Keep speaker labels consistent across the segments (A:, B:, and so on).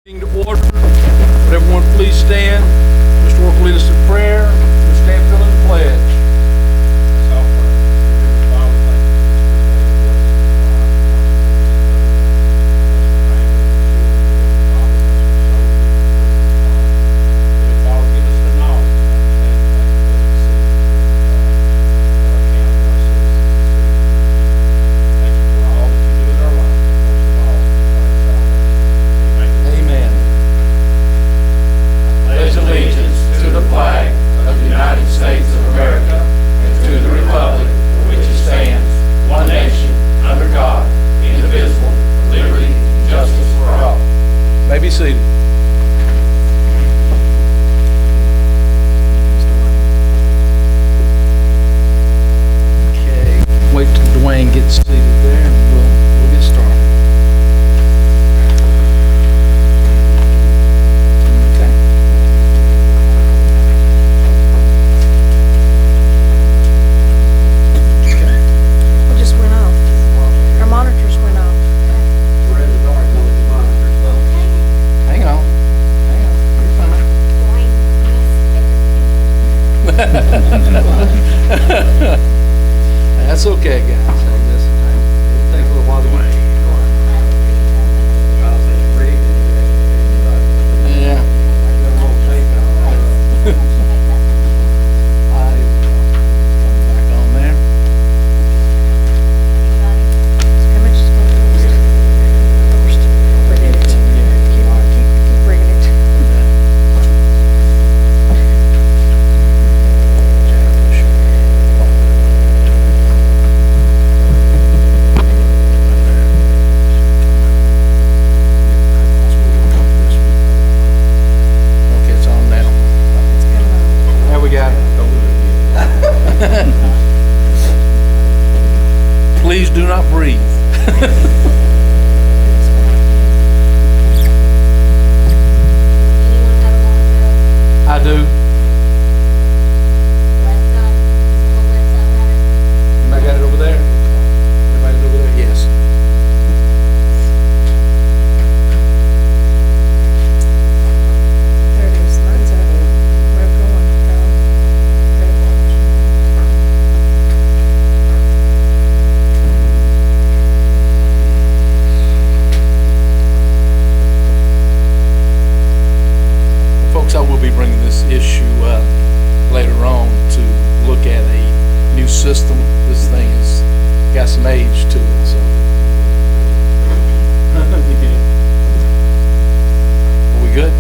A: To order. Would everyone please stand? Mr. Ork will lead us in prayer. Ms. Campbell in the pledge. Be seated. Okay, wait till Dwayne gets seated there and we'll get started. Okay.
B: It just went off. Our monitors went off.
A: We're in the dark now with the monitors, though. Hang on, you're fine. That's okay, guys. I guess it takes a little while to get. Yeah. Back on there.
B: How much is going to cost? We did it. Keep bringing it.
A: Okay, it's on now.
B: It's coming on.
A: There we got it. Please do not breathe. I do. Everybody got it over there? Everybody's over there? Yes.
B: There it is. Mine's up. We're going.
A: Folks, I will be bringing this issue up later on to look at a new system. This thing has got some age to it, so. Are we good?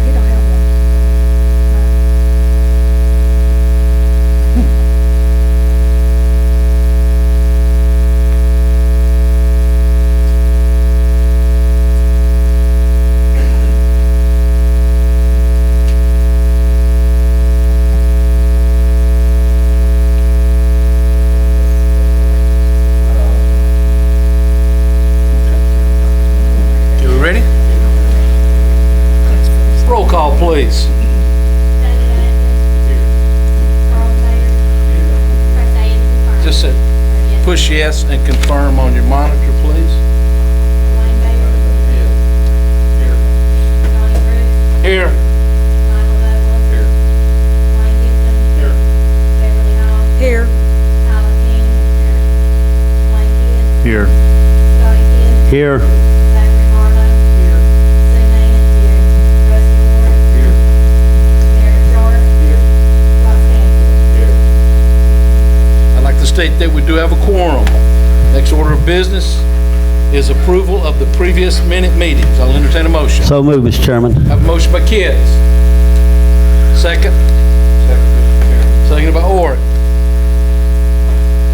B: He don't have one.
A: Okay, we ready? Roll call, please. Just push yes and confirm on your monitor, please. Here.
B: Here.
C: Here. Here.
A: I'd like to state that we do have a quorum. Next order of business is approval of the previous minute meetings. I'll entertain a motion.
C: So move, Mr. Chairman.
A: Have a motion by Kids. Second. Seconded by Orr.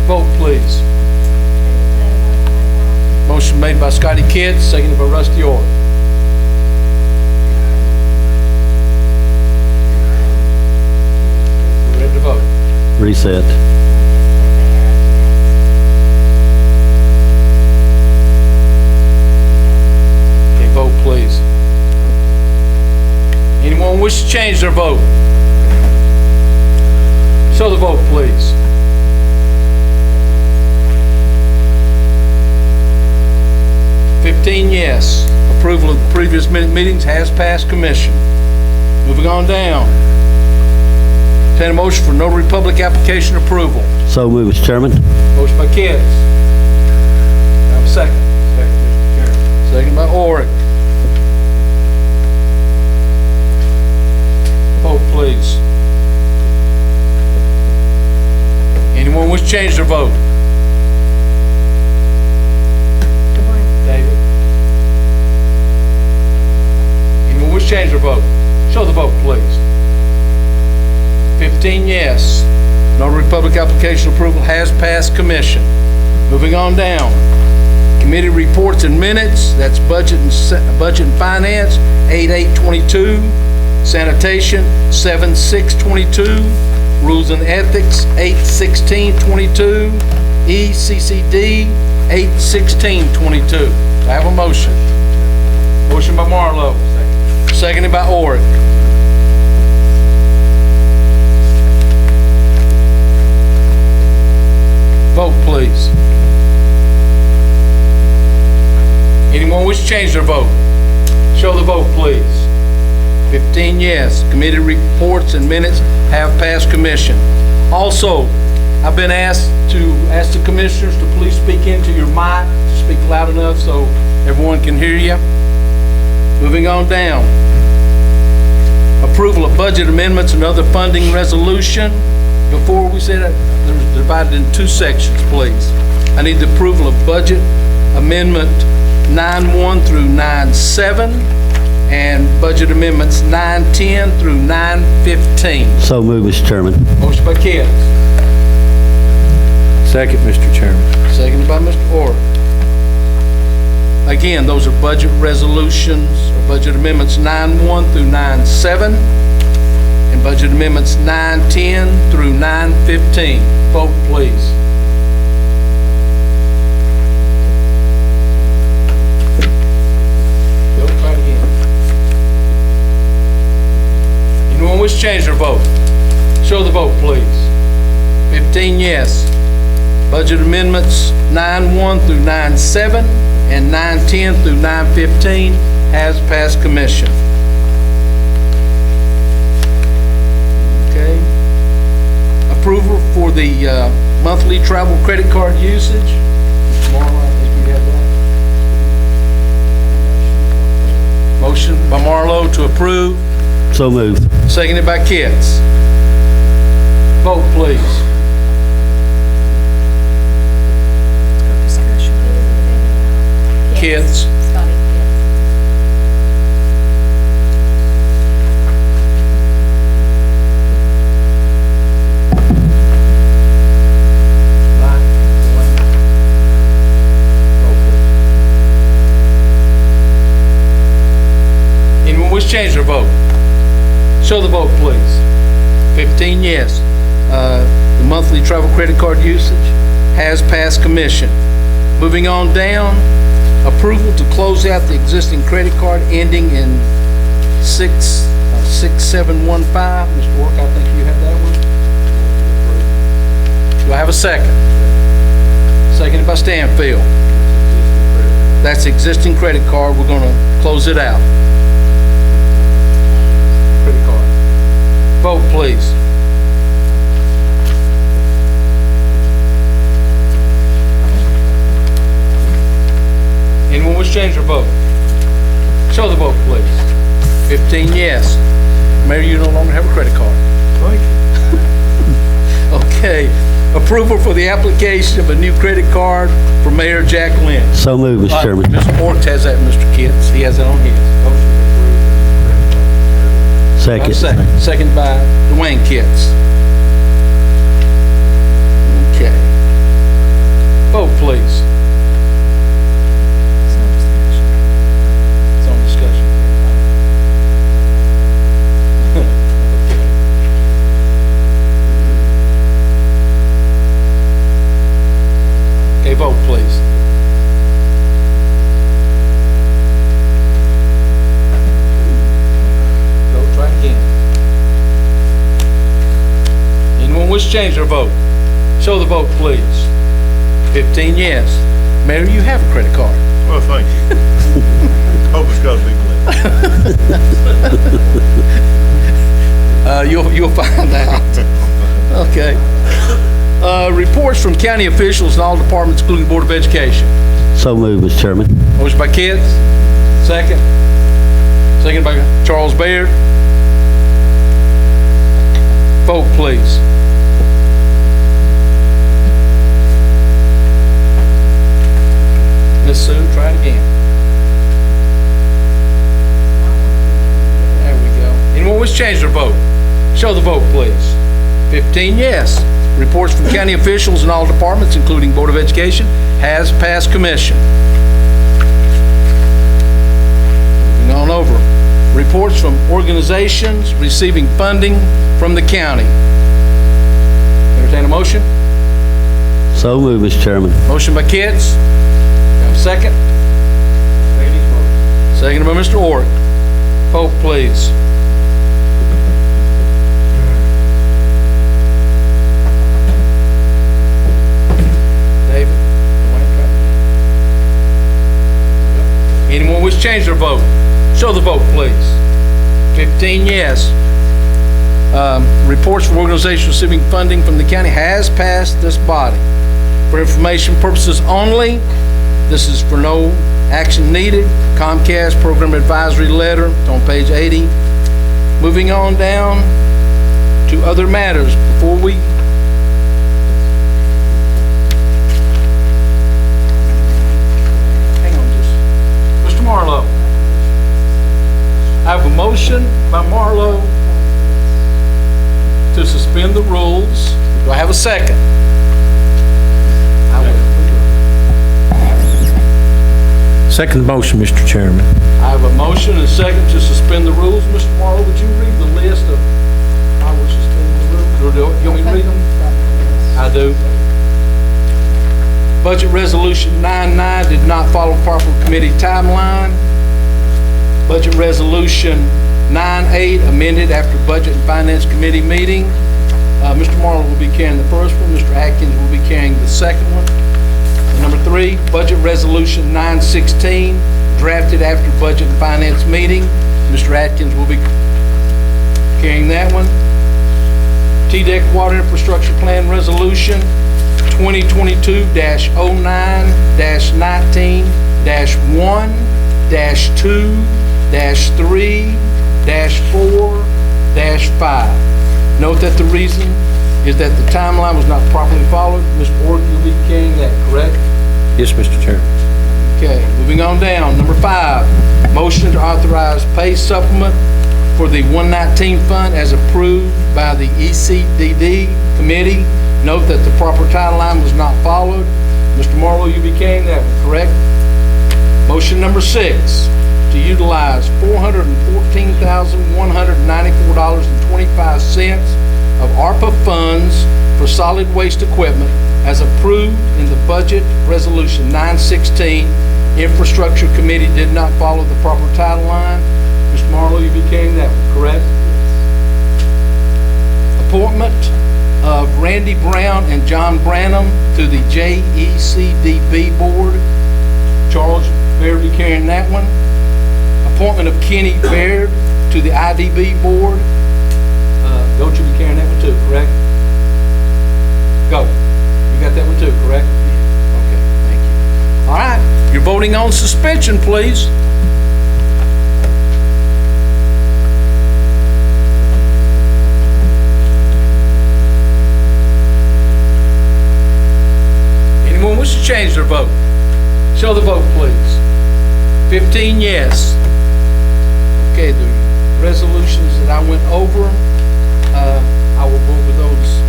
A: Vote, please. Motion made by Scotty Kidd, seconded by Rusty Orr. Ready to vote.
C: Reset.
A: Okay, vote please. Anyone wish to change their vote? Show the vote, please. Yes. Approval of the previous meetings has passed commission. Moving on down. Entertain a motion for notary public application approval.
C: So moved, Mr. Chairman.
A: Motion by Kitts. Have a second. Second, Mr. Chairman. Second by Oric. Vote, please. Anyone wish to change their vote? David? Anyone wish to change their vote? Show the vote, please. 15 yes. Notary public application approval has passed commission. Moving on down. Committee reports and minutes. That's budget and finance, 8/8/22. Sanitation, 7/6/22. Rules and ethics, 8/16/22. ECCD, 8/16/22. I have a motion. Motion by Marlowe. Seconded by Oric. Vote, please. Anyone wish to change their vote? Show the vote, please. 15 yes. Committee reports and minutes have passed commission. Also, I've been asked to ask the commissioners to please speak into your mic, to speak loud enough so everyone can hear you. Moving on down. Approval of budget amendments and other funding resolution. Before we say that, they're divided in two sections, please. I need the approval of budget amendment 9-1 through 9-7 and budget amendments 9-10 through 9-15.
C: So moved, Mr. Chairman.
A: Motion by Kitts.
D: Second, Mr. Chairman.
A: Seconded by Mr. Orr. Again, those are budget resolutions, or budget amendments 9-1 through 9-7, and budget amendments 9-10 through 9-15. Vote, please. Go try again. Anyone wish to change their vote? Show the vote, please. 15 yes. Budget amendments 9-1 through 9-7 and 9-10 through 9-15 has passed commission. Okay. Approval for the monthly travel credit card usage. Marla, I think you have that. Motion by Marlowe to approve.
C: So moved.
A: Seconded by Kitts. Vote, please.
B: Discussion.
A: Kitts.
C: Scotty.
A: Anyone wish to change their vote? Show the vote, please. 15 yes. The monthly travel credit card usage has passed commission. Moving on down, approval to close out the existing credit card ending in 6715. Mr. Work, I think you have that one. Do I have a second? Seconded by Stanfield. That's existing credit card. We're going to close it out. Credit card. Vote, please. Anyone wish to change their vote? Show the vote, please. 15 yes. Mayor, you no longer have a credit card. Okay. Approval for the application of a new credit card for Mayor Jack Lynn.
C: So moved, Mr. Chairman.
A: Mr. Orks has that, Mr. Kitts. He has that on his.
C: Second.
A: Second by Dwayne Kitts. Okay. Vote, please. It's on discussion. wish to change their vote? Show the vote, please. 15 yes. Mayor, you have a credit card.
D: Well, thank you. Hope it's got a big limit.
A: You'll find out. Okay. Reports from county officials and all departments, including the Board of Education.
C: So moved, Mr. Chairman.
A: Motion by Kent. Second. Second by Charles Baird. Vote, please. Miss Sue, try it again. There we go. Anyone wish to change their vote? Show the vote, please. 15 yes. Reports from county officials in all departments, including Board of Education, has passed commission. Moving on over. Reports from organizations receiving funding from the county. Entertain a motion?
C: So moved, Mr. Chairman.
A: Motion by Kitts. Have a second? Second by Mr. Orrick. Vote, please. David? Anyone wish to change their vote? Show the vote, please. 15 yes. Reports from organizations receiving funding from the county has passed this body. For information purposes only, this is for no action needed. Comcast Program Advisory Letter, it's on page 80. Moving on down to other matters. Before we hang on just, Mr. Marlowe. I have a motion by Marlowe to suspend the rules. Do I have a second? I will.
E: Second motion, Mr. Chairman.
A: I have a motion and a second to suspend the rules. Mr. Marlowe, would you read the list of how we're suspending the rules? Or do you want me to read them? I do. Budget Resolution 9-9 did not follow proper committee timeline. Budget Resolution 9-8 amended after Budget and Finance Committee meeting. Mr. Marlowe will be carrying the first one. Mr. Atkins will be carrying the second one. And number 3, Budget Resolution 9-16 drafted after Budget and Finance meeting. Mr. Atkins will be carrying that one. TDEC Water Infrastructure Plan Resolution 2022-09-19-1-2-3-4-5. Note that the reason is that the timeline was not properly followed. Mr. Orr, you'll be carrying that, correct?
E: Yes, Mr. Chairman.
A: Okay, moving on down. Number 5, motion to authorize pay supplement for the 119 fund as approved by the ECDD committee. Note that the proper timeline was not followed. Mr. Marlowe, you'll be carrying that one, correct? Motion number 6, to utilize $414,194.25 of ARPA funds for solid waste equipment as approved in the Budget Resolution 9-16. Infrastructure Committee did not follow the proper timeline. Mr. Marlowe, you'll be carrying that one, correct? Appointment of Randy Brown and John Branham to the JECDB Board. Charles Baird will be carrying that one. Appointment of Kenny Baird to the IDB Board. Don't you be carrying that one too, correct? Go. You got that one too, correct? Okay, thank you. All right, you're voting on suspension, please. Anyone wish to change their vote? Show the vote, please. 15 yes. Okay, the resolutions that I went over, I will go over those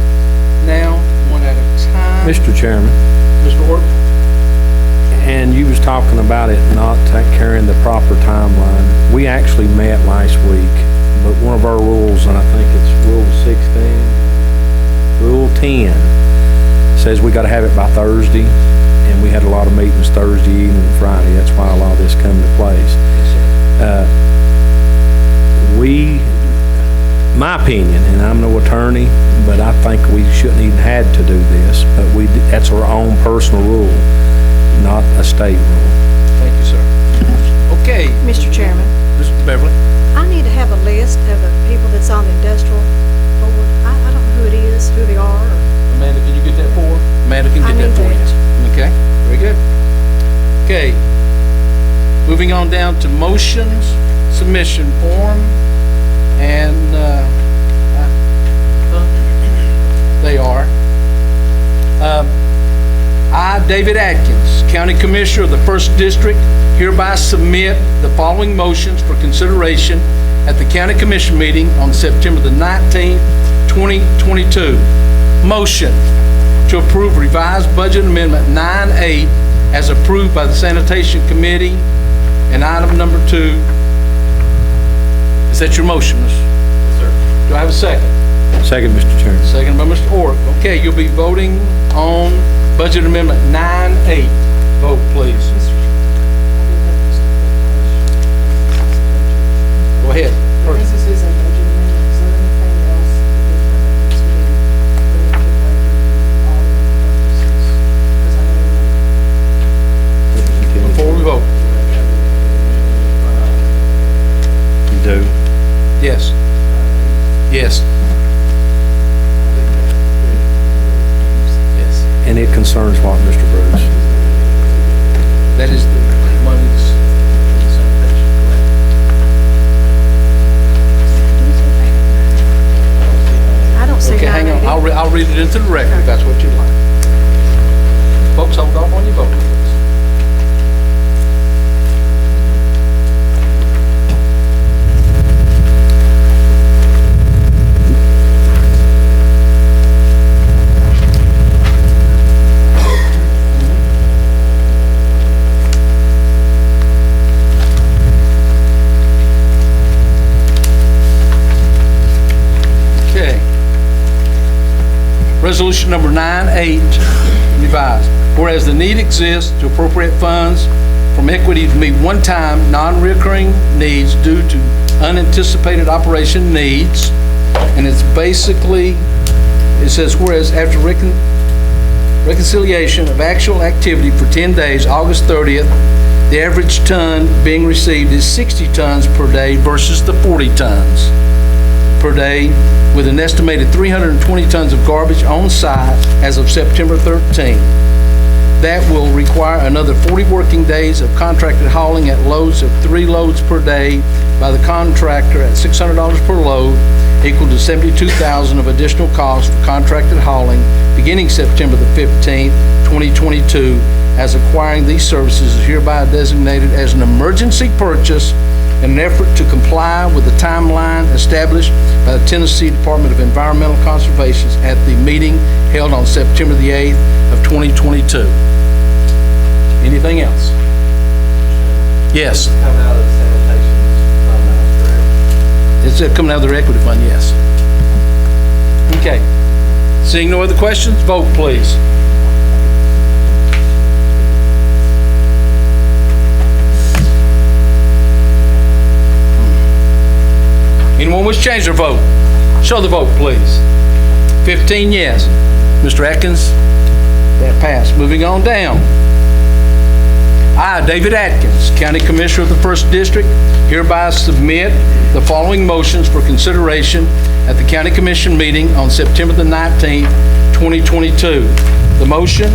A: now, one at a time.
E: Mr. Chairman,
A: Mr. Orr?
E: and you was talking about it not carrying the proper timeline. We actually met last week, but one of our rules, and I think it's Rule 16, Rule 10, says we got to have it by Thursday, and we had a lot of meetings Thursday evening and Friday. That's why a lot of this come into place. We my opinion, and I'm no attorney, but I think we shouldn't even had to do this, but that's our own personal rule, not a state rule.
A: Thank you, sir. Okay,
B: Mr. Chairman,
A: Mr. Beverly.
B: I need to have a list of the people that's on the industrial board. I don't know who it is, who they are, or
A: Amanda, can you get that for her? Amanda can
B: I
A: get that
B: need
A: for you.
B: that.
A: Okay, very good. Okay, moving on down to motions, submission form, and they are. I, David Atkins, County Commissioner of the 1st District, hereby submit the following motions for consideration at the County Commission meeting on September the 19th, 2022. Motion to approve revised budget amendment 9-8 as approved by the Sanitation Committee. And item number 2, is that your motion, Mr.? Yes, sir. Do I have a second?
E: Second, Mr. Chairman.
A: Second by Mr. Orrick. Okay, you'll be voting on budget amendment 9-8. Vote, please. Go ahead.
F: Because this is a budget amendment, is there anything else that needs to be put into like all of the purposes? Because I know
A: Before we vote.
E: You do?
A: Yes. Yes. Yes.
E: And it concerns what, Mr. Bruce?
A: That is the monies for the sanitation, correct?
B: I don't see
A: Okay, hang on.
B: 980.
A: I'll read it into the record if that's what you'd like. Folks, hold off on your vote, please. Okay. Resolution number 9-8 revised. Whereas the need exists to appropriate funds from equity to meet one-time, non-recurring needs due to unanticipated operation needs. And it's basically, it says, whereas after reconciliation of actual activity for 10 days, August 30th, the average ton being received is 60 tons per day versus the 40 tons per day, with an estimated 320 tons of garbage on site as of September 13th. That will require another 40 working days of contracted hauling at loads of 3 loads per day by the contractor at $600 per load, equal to $72,000 of additional cost for contracted hauling beginning September the 15th, 2022, as acquiring these services is hereby designated as an emergency purchase in an effort to comply with the timeline established by the Tennessee Department of Environmental Conservation at the meeting held on September the 8th of 2022. Anything else? Yes.
G: Come out of the sanitation fund now, correct?
A: It's coming out of their equity fund, yes. Okay. Seeing no other questions, vote please. Anyone wish to change their vote? Show the vote, please. 15 yes. Mr. Atkins, that passed. Moving on down. I, David Atkins, County Commissioner of the 1st District, hereby submit the following motions for consideration at the County Commission meeting on September the 19th, 2022. The motion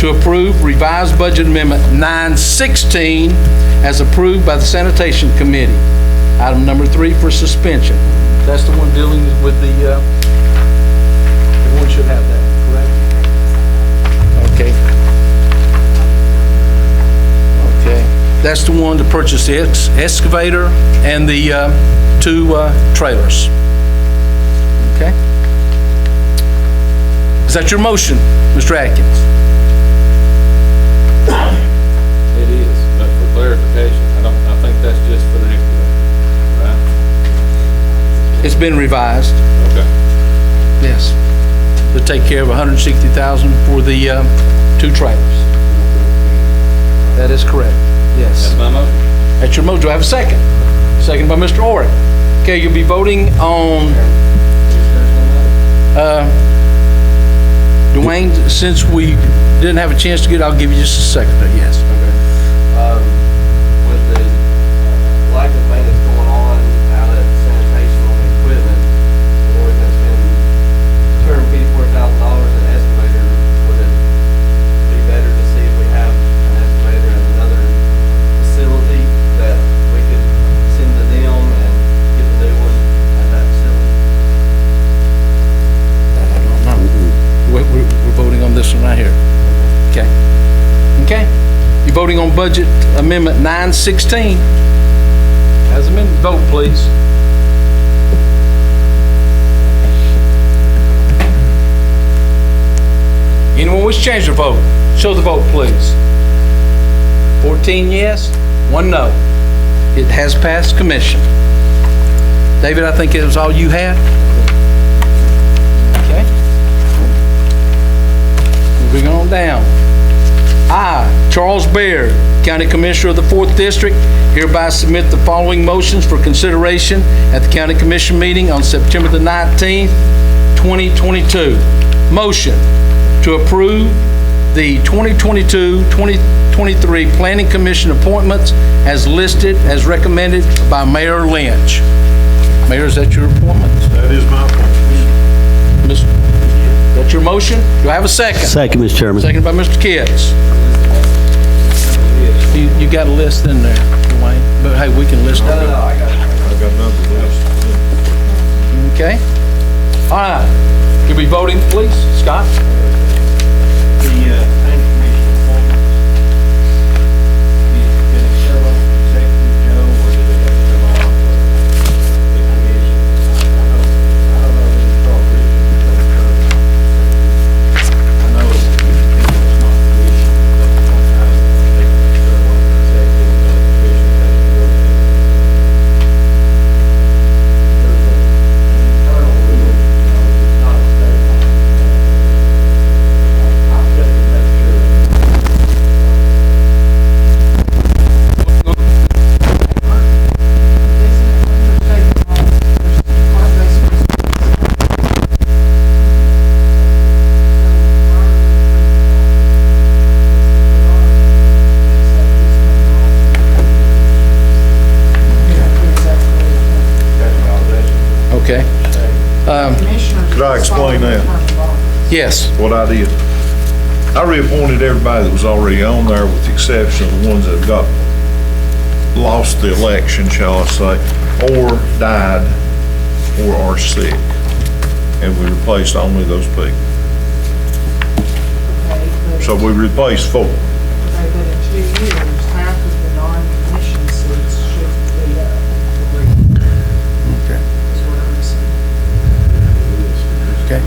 A: to approve revised budget amendment 916 as approved by the Sanitation Committee. Item number 3 for suspension. That's the one dealing with the, everyone should have that, correct? Okay. Okay. That's the one to purchase the excavator and the 2 trailers. Okay? Is that your motion, Mr. Atkins?
G: It is, but for clarification, I think that's just for the excavator, right?
A: It's been revised,
G: Okay.
A: yes, to take care of $160,000 for the 2 trailers. That is correct, yes.
G: That's my motion.
A: That's your motion. Do I have a second? Second by Mr. Orrick. Okay, you'll be voting on, Dwayne, since we didn't have a chance to get, I'll give you just a second, yes.
H: With the lack of maintenance going on out at sanitation on the equipment, we're gonna spend $254,000 in excavator. Would it be better to see if we have an excavator at another facility that we could send to them and get the new one at that facility?
A: I don't know. We're voting on this one right here. Okay. Okay. You're voting on budget amendment 916. As amended, vote please. Anyone wish to change their vote? Show the vote please. 14 yes, 1 no. It has passed commission. David, I think it was all you had. Okay. Moving on down. I, Charles Baird, County Commissioner of the 4th District, hereby submit the following motions for consideration at the County Commission meeting on September the 19th, 2022. Motion to approve the 2022-2023 Planning Commission appointments as listed, as recommended by Mayor Lynch. Mayor, is that your appointment?
D: That is my point.
A: That's your motion? Do I have a second?
C: Second, Mr. Chairman.
A: Seconded by Mr. Kitts. You got a list in there, Dwayne, but hey, we can list it.
H: I got it.
D: I got another list.
A: Okay? All right. You'll be voting, please, Scott?
I: The planning commission appointments, can it serve on executive, Joe, or do they have to come off the commission? I don't know if it's appropriate. I know it's not commission, but sometimes they can serve on the executive, and the commission has to rotate. There's an internal rule, it's not a state law. I'm checking to make sure.
A: Okay.
D: Could I explain that?
A: Yes.
D: What I did. I reappointed everybody that was already on there with the exception of the ones that got, lost the election, shall I say, or died, or are sick. And we replaced only those people. So we replaced 4.
F: Okay, but in 2 years, half of the non-commission seats should be up.
A: Okay.
F: Is what I'm saying.
A: Okay.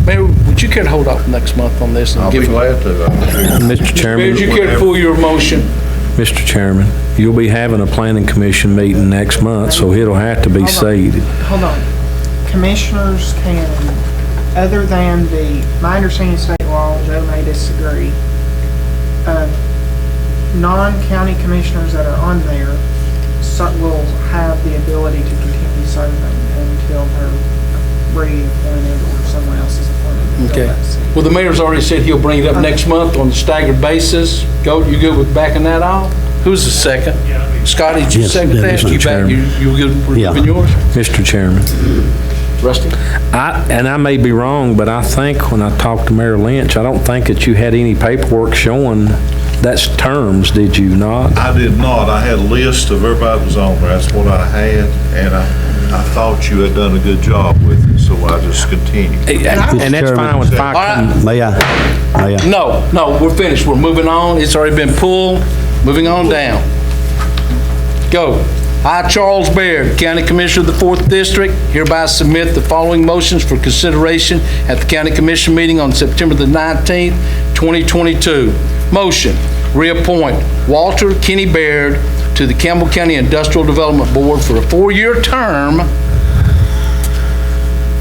A: Mayor, would you care to hold off next month on this? And
D: I'll be
A: give
D: glad to.
E: Mr.
A: Mayor,
E: Chairman,
A: would you care to pull your motion?
E: Mr. Chairman, you'll be having a planning commission meeting next month, so it'll have to be
F: Hold on.
E: seated.
F: Hold on. Commissioners can, other than my understanding of state law, Joe may disagree, non-county commissioners that are on there will have the ability to continue serving until they're reappointed or someone else is appointed to fill
A: Okay.
F: that seat.
A: Well, the mayor's already said he'll bring it up next month on a staggered basis. You good with backing that off? Who's the second? Scotty, did you
C: Yes,
A: second
C: yeah,
A: that?
C: Mr.
A: You back,
C: Chairman.
A: you good with
C: Yeah.
A: yours?
E: Mr. Chairman,
A: Rusty?
E: and I may be wrong, but I think when I talked to Mayor Lynch, I don't think that you had any paperwork showing that's terms, did you not?
D: I did not. I had a list of everybody that was on there. That's what I had, and I thought you had done a good job with it, so I just continued.
E: And that's fine with
A: All right.
C: May I?
A: No, we're finished. We're moving on. It's already been pulled. Moving on down. Go. I, Charles Baird, County Commissioner of the 4th District, hereby submit the following motions for consideration at the County Commission meeting on September the 19th, 2022. Motion, reappoint Walter Kenny Baird to the Campbell County Industrial Development Board for a 4-year term.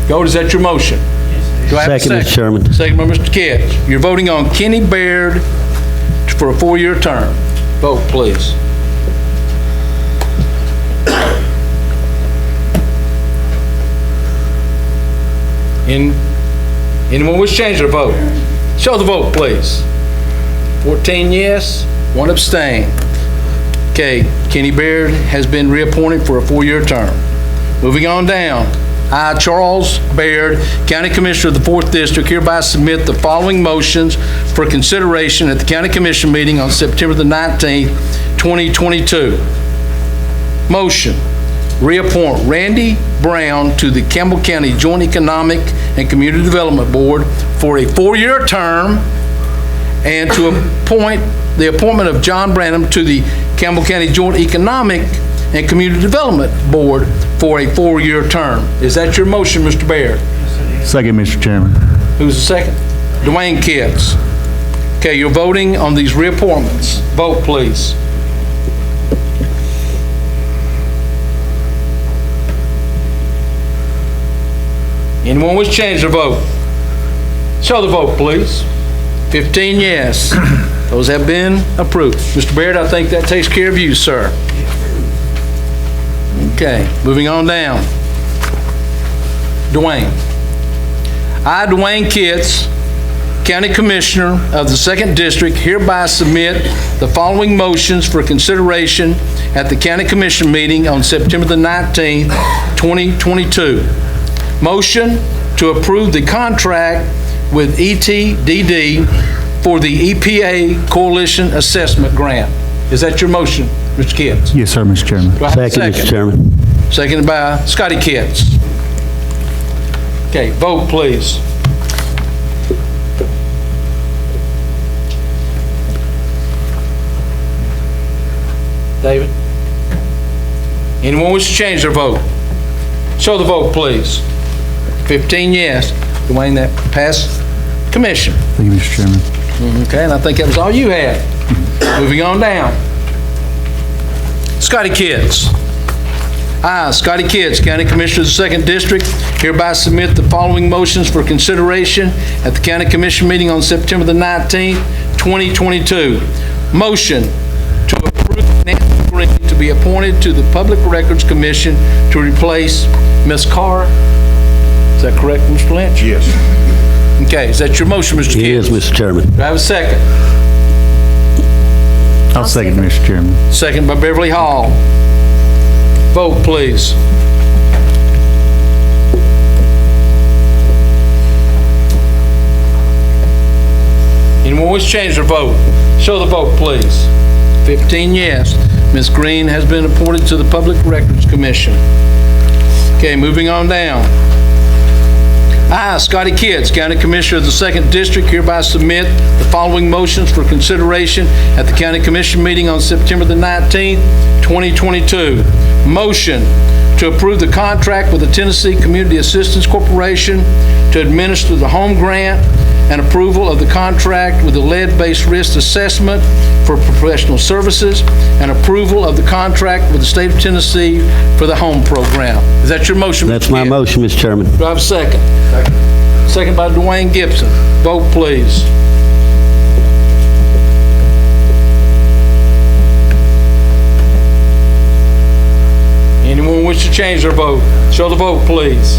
A: Go, is that your motion? Do I have a
C: Second, Mr. Chairman.
A: Second by Mr. Kitts. You're voting on Kenny Baird for a 4-year term. Vote, please. Anyone wish to change their vote? Show the vote, please. 14 yes, 1 abstain. Okay, Kenny Baird has been reappointed for a 4-year term. Moving on down. I, Charles Baird, County Commissioner of the 4th District, hereby submit the following motions for consideration at the County Commission meeting on September the 19th, 2022. Motion, reappoint Randy Brown to the Campbell County Joint Economic and Community Development Board for a 4-year term, and to appoint the appointment of John Branham to the Campbell County Joint Economic and Community Development Board for a 4-year term. Is that your motion, Mr. Baird?
J: Second, Mr. Chairman.
A: Who's the second? Dwayne Kitts. Okay, you're voting on these reappointments. Vote, please. Anyone wish to change their vote? Show the vote, please. 15 yes. Those have been approved. Mr. Baird, I think that takes care of you, sir. Okay, moving on down. Dwayne. I, Dwayne Kitts, County Commissioner of the 2nd District, hereby submit the following motions for consideration at the County Commission meeting on September the 19th, 2022. Motion to approve the contract with ETDD for the EPA Coalition Assessment Grant. Is that your motion, Mr. Kitts?
J: Yes, sir, Mr. Chairman.
A: Do I have a
C: Second, Mr. Chairman.
A: Seconded by Scotty Kitts. Okay, vote, please. David? Anyone wish to change their vote? Show the vote, please. 15 yes. Dwayne, that passed commission.
J: Thank you, Mr. Chairman.
A: Okay, and I think that was all you had. Moving on down. Scotty Kitts. I, Scotty Kitts, County Commissioner of the 2nd District, hereby submit the following motions for consideration at the County Commission meeting on September the 19th, 2022. Motion to approve Nancy Green to be appointed to the Public Records Commission to replace Ms. Carr. Is that correct, Mr. Lynch?
D: Yes.
A: Okay, is that your motion, Mr.
C: Yes,
A: Kitts?
C: Mr. Chairman.
A: Do I have a second?
J: I'll second, Mr. Chairman.
A: Second by Beverly Hall. Vote, please. Anyone wish to change their vote? Show the vote, please. 15 yes. Ms. Green has been appointed to the Public Records Commission. Okay, moving on down. I, Scotty Kitts, County Commissioner of the 2nd District, hereby submit the following motions for consideration at the County Commission meeting on September the 19th, 2022. Motion to approve the contract with the Tennessee Community Assistance Corporation to administer the home grant, and approval of the contract with the lead-based risk assessment for professional services, and approval of the contract with the state of Tennessee for the home program. Is that your motion, Mr.
C: That's my
A: Kitts?
C: motion, Mr. Chairman.
A: Do I have a second? Second by Dwayne Gibson. Vote, please. Anyone wish to change their vote? Show the vote, please.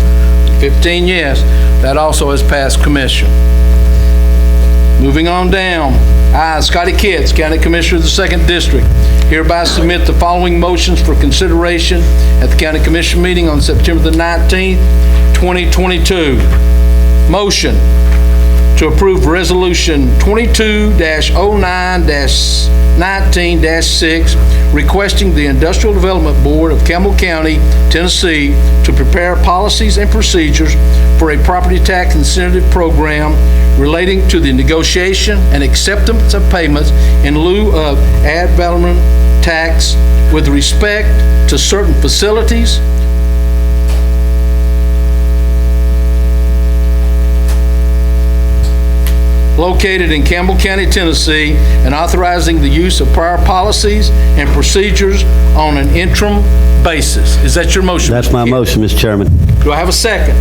A: 15 yes. That also has passed commission. Moving on down. I, Scotty Kitts, County Commissioner of the 2nd District, hereby submit the following motions for consideration at the County Commission meeting on September the 19th, 2022. Motion to approve Resolution 22-09-19-6, requesting the Industrial Development Board of Campbell County, Tennessee, to prepare policies and procedures for a property tax incentive program relating to the negotiation and acceptance of payments in lieu of ad valorem tax with respect to certain facilities, located in Campbell County, Tennessee, and authorizing the use of prior policies and procedures on an interim basis. Is that your motion?
C: That's
A: Mr.
C: my
A: Kitts?
C: motion, Mr. Chairman.
A: Do I have a second?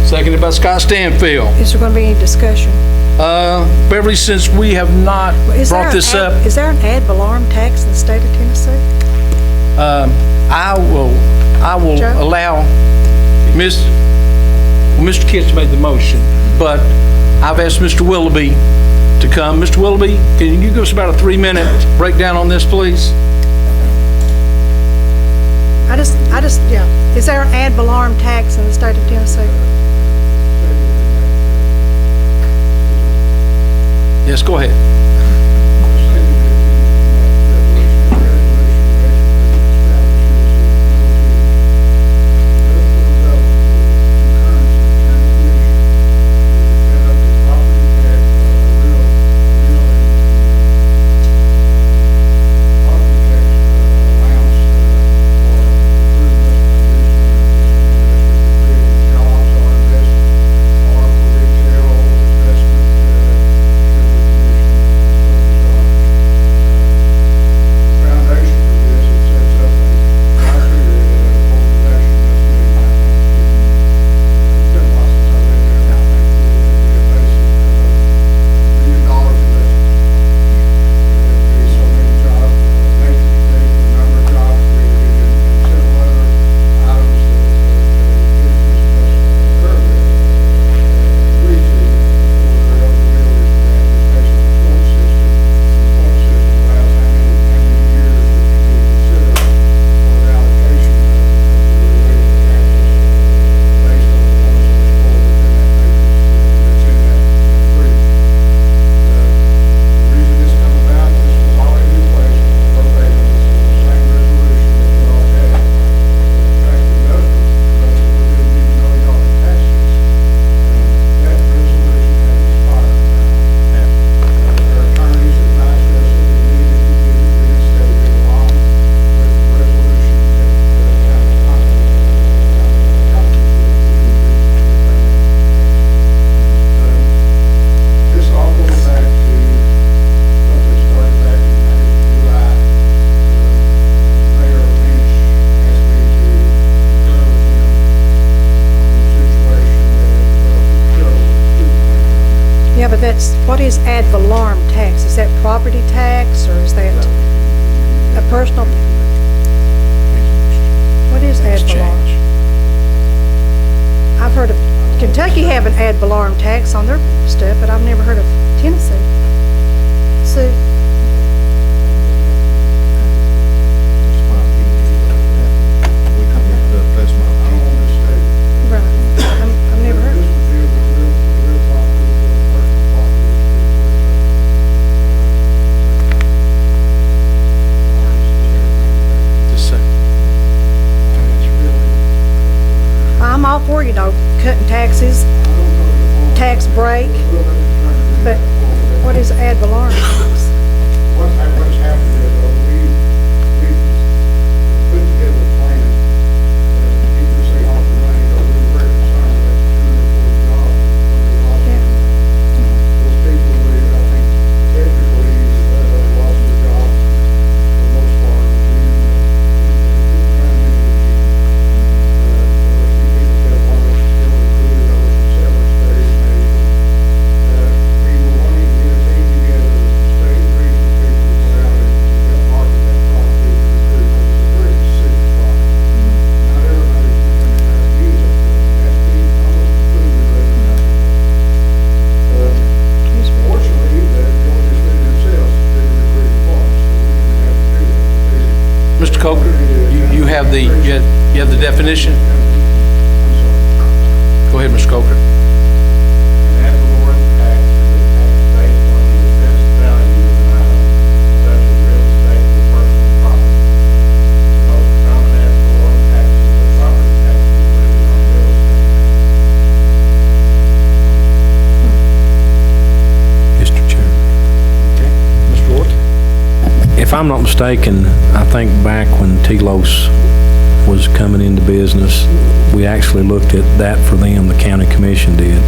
A: Seconded by Scott Stanfield.
B: Is there going to be any discussion?
A: Beverly, since we have not
B: Is there
A: brought
B: an
A: this
B: ad-
A: up,
B: Is there an ad valorem tax in the state of Tennessee?
A: I will
B: Joe?
A: allow Mr. Kitts made the motion, but I've asked Mr. Willoughby to come. Mr. Willoughby, can you give us about a 3-minute breakdown on this, please?
B: Yeah. Is there an ad valorem tax in the state of Tennessee?
A: Yes, go ahead.
B: Yeah, but what is ad valorem tax? Is that property tax, or is that a personal? What is ad valorem? I've heard of Kentucky have an ad valorem tax on their stuff, but I've never heard of Tennessee. So,
D: That's my opinion.
B: right, I've never heard of it.
A: Just a second.
B: I'm all for, cutting taxes, tax break, but what is ad valorem tax?
I: What's happened is, we put together a plan to keep the city off the money, but we were very concerned about the 240 jobs.
B: Yeah.
I: Those people, I think, technically, lost their jobs for the most part, but you trying to make it cheap. People said one of us still included over some severance days, maybe. We were wanting to get a team together, state and regional people to go out and market that property to recruit, because it's a very sick spot. Not everybody's coming there and use it, but it has to be almost completely residential. Fortunately, the Georgia City themselves did the recruiting for us, so we didn't have to do that.
A: Mr. Coker, you have the definition?
I: I'm sorry.
A: Go ahead, Mr. Coker.
I: An ad valorem tax is a tax based on the assessed value of an item, such as real estate or personal property. Most common ad valorem taxes are property taxes levied on real estate.
E: Mr. Chairman.
A: Mr. Ward?
E: If I'm not mistaken, I think back when Telos was coming into business, we actually looked at that for them, the county commission did.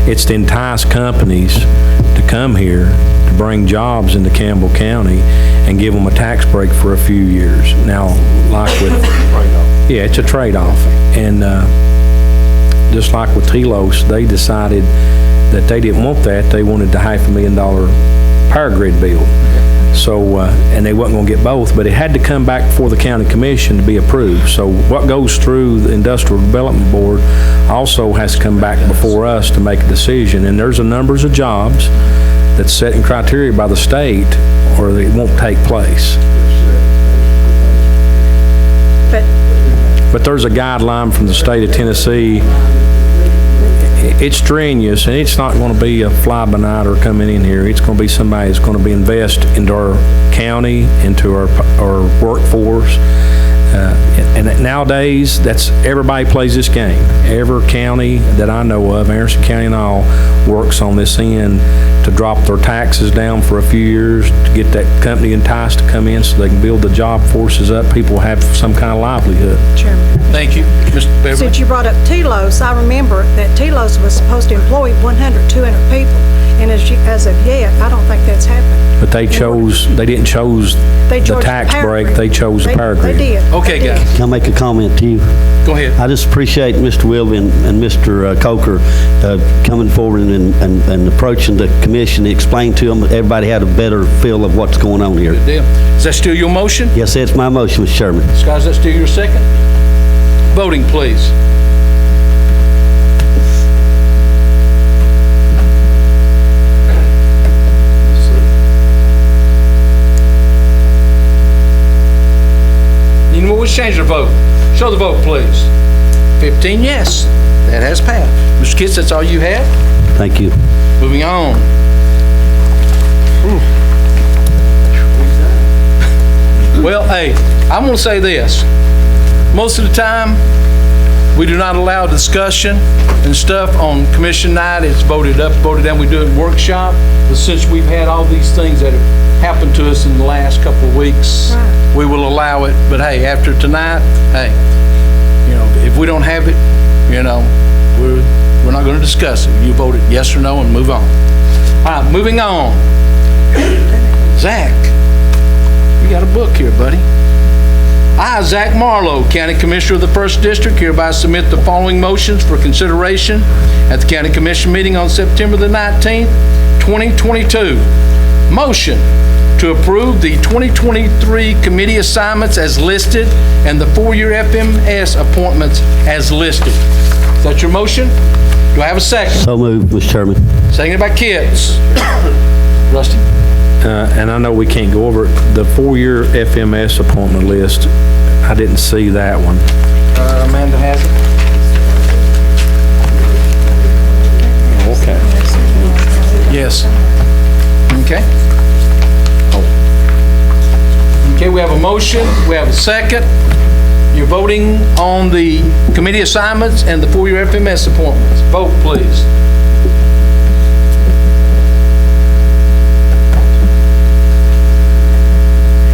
E: It's to entice companies to come here, to bring jobs into Campbell County, and give them a tax break for a few years. Now, like with... Yeah, it's a trade-off. And just like with Telos, they decided that they didn't want that. They wanted the $500,000 power grid bill. So, and they wasn't gonna get both, but it had to come back before the county commission to be approved. So what goes through the Industrial Development Board also has to come back before us to make a decision. And there's a numbers of jobs that's set in criteria by the state, or it won't take place. But there's a guideline from the state of Tennessee. It's strenuous, and it's not going to be a fly-by-nighter coming in here. It's going to be somebody that's going to be invest into our county, into our workforce. And nowadays, that's everybody plays this game. Every county that I know of, Anderson County and all, works on this end to drop their taxes down for a few years, to get that company enticed to come in so they can build the job forces up. People have some kind of livelihood.
B: Chairman.
A: Thank you, Mr. Beverly.
B: Since you brought up Telos, I remember that Telos was supposed to employ 100, 200 people. And as of yet, I don't think that's happened.
E: But they didn't choose
B: They
E: the
B: chose
E: tax
B: power
E: break,
B: grid.
E: they chose the power
B: They
E: grid.
B: did.
A: Okay,
B: They did.
A: guys.
C: Can I make a comment to you?
A: Go ahead.
C: I just appreciate Mr. Wilby and Mr. Coker coming forward and approaching the commission to explain to them, everybody had a better feel of what's going on here.
A: Good deal. Is that still your motion?
C: Yes, that's my motion, Mr. Chairman.
A: Scott, is that still your second? Voting, please. Anyone wish to change their vote? Show the vote, please. 15 yes. That has passed. Mr. Kitts, that's all you have?
C: Thank you.
A: Moving on. Well, hey, I'm going to say this. Most of the time, we do not allow discussion and stuff on commission night. It's voted up, voted down. We do it in workshop. But since we've had all these things that have happened to us in the last couple of weeks,
B: Right.
A: we will allow it. But hey, after tonight, hey, you know, if we don't have it, you know, we're not going to discuss it. You vote it yes or no and move on. All right, moving on. Zach, you got a book here, buddy. I, Zach Marlowe, County Commissioner of the 1st District, hereby submit the following motions for consideration at the County Commission meeting on September the 19th, 2022. Motion to approve the 2023 committee assignments as listed and the 4-year FMS appointments as listed. Is that your motion? Do I have a second?
C: So moved, Mr. Chairman.
A: Seconded by Kitts. Rusty?
E: And I know we can't go over it. The 4-year FMS appointment list, I didn't see that one.
A: Amanda has it.
E: Okay.
A: Yes. Okay. Okay, we have a motion, we have a second. You're voting on the committee assignments and the 4-year FMS appointments. Vote, please.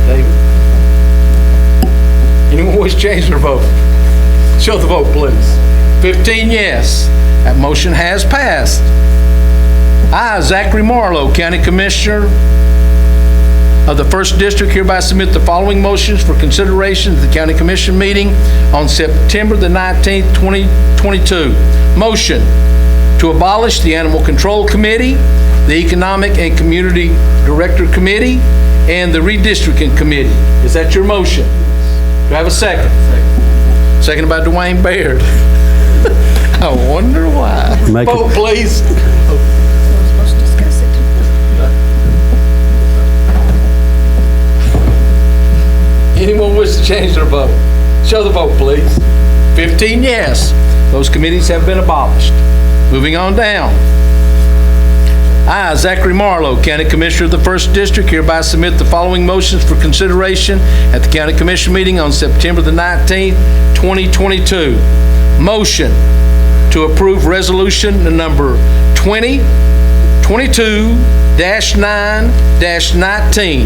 A: David? Anyone wish to change their vote? Show the vote, please. 15 yes. That motion has passed. I, Zachary Marlowe, County Commissioner of the 1st District, hereby submit the following motions for consideration at the County Commission meeting on September the 19th, 2022. Motion to abolish the Animal Control Committee, the Economic and Community Director Committee, and the Redistricting Committee. Is that your motion? Do I have a second? Second. Seconded by Dwayne Baird. I wonder why.
C: Make it-
A: Vote, please.
B: We're supposed to discuss it.
A: Anyone wish to change their vote? Show the vote, please. 15 yes. Those committees have been abolished. Moving on down. I, Zachary Marlowe, County Commissioner of the 1st District, hereby submit the following motions for consideration at the County Commission meeting on September the 19th, 2022. Motion to approve resolution number 2022-9-19.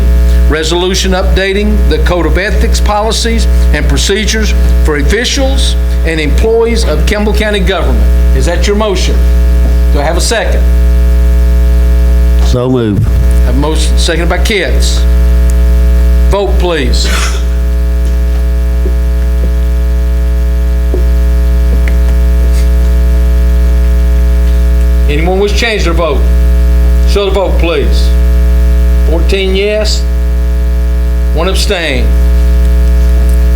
A: Resolution updating the Code of Ethics policies and procedures for officials and employees of Campbell County government. Is that your motion? Do I have a second?
C: So moved.
A: Have a motion seconded by Kitts. Vote, please. Anyone wish to change their vote? Show the vote, please. 14 yes, 1 abstain.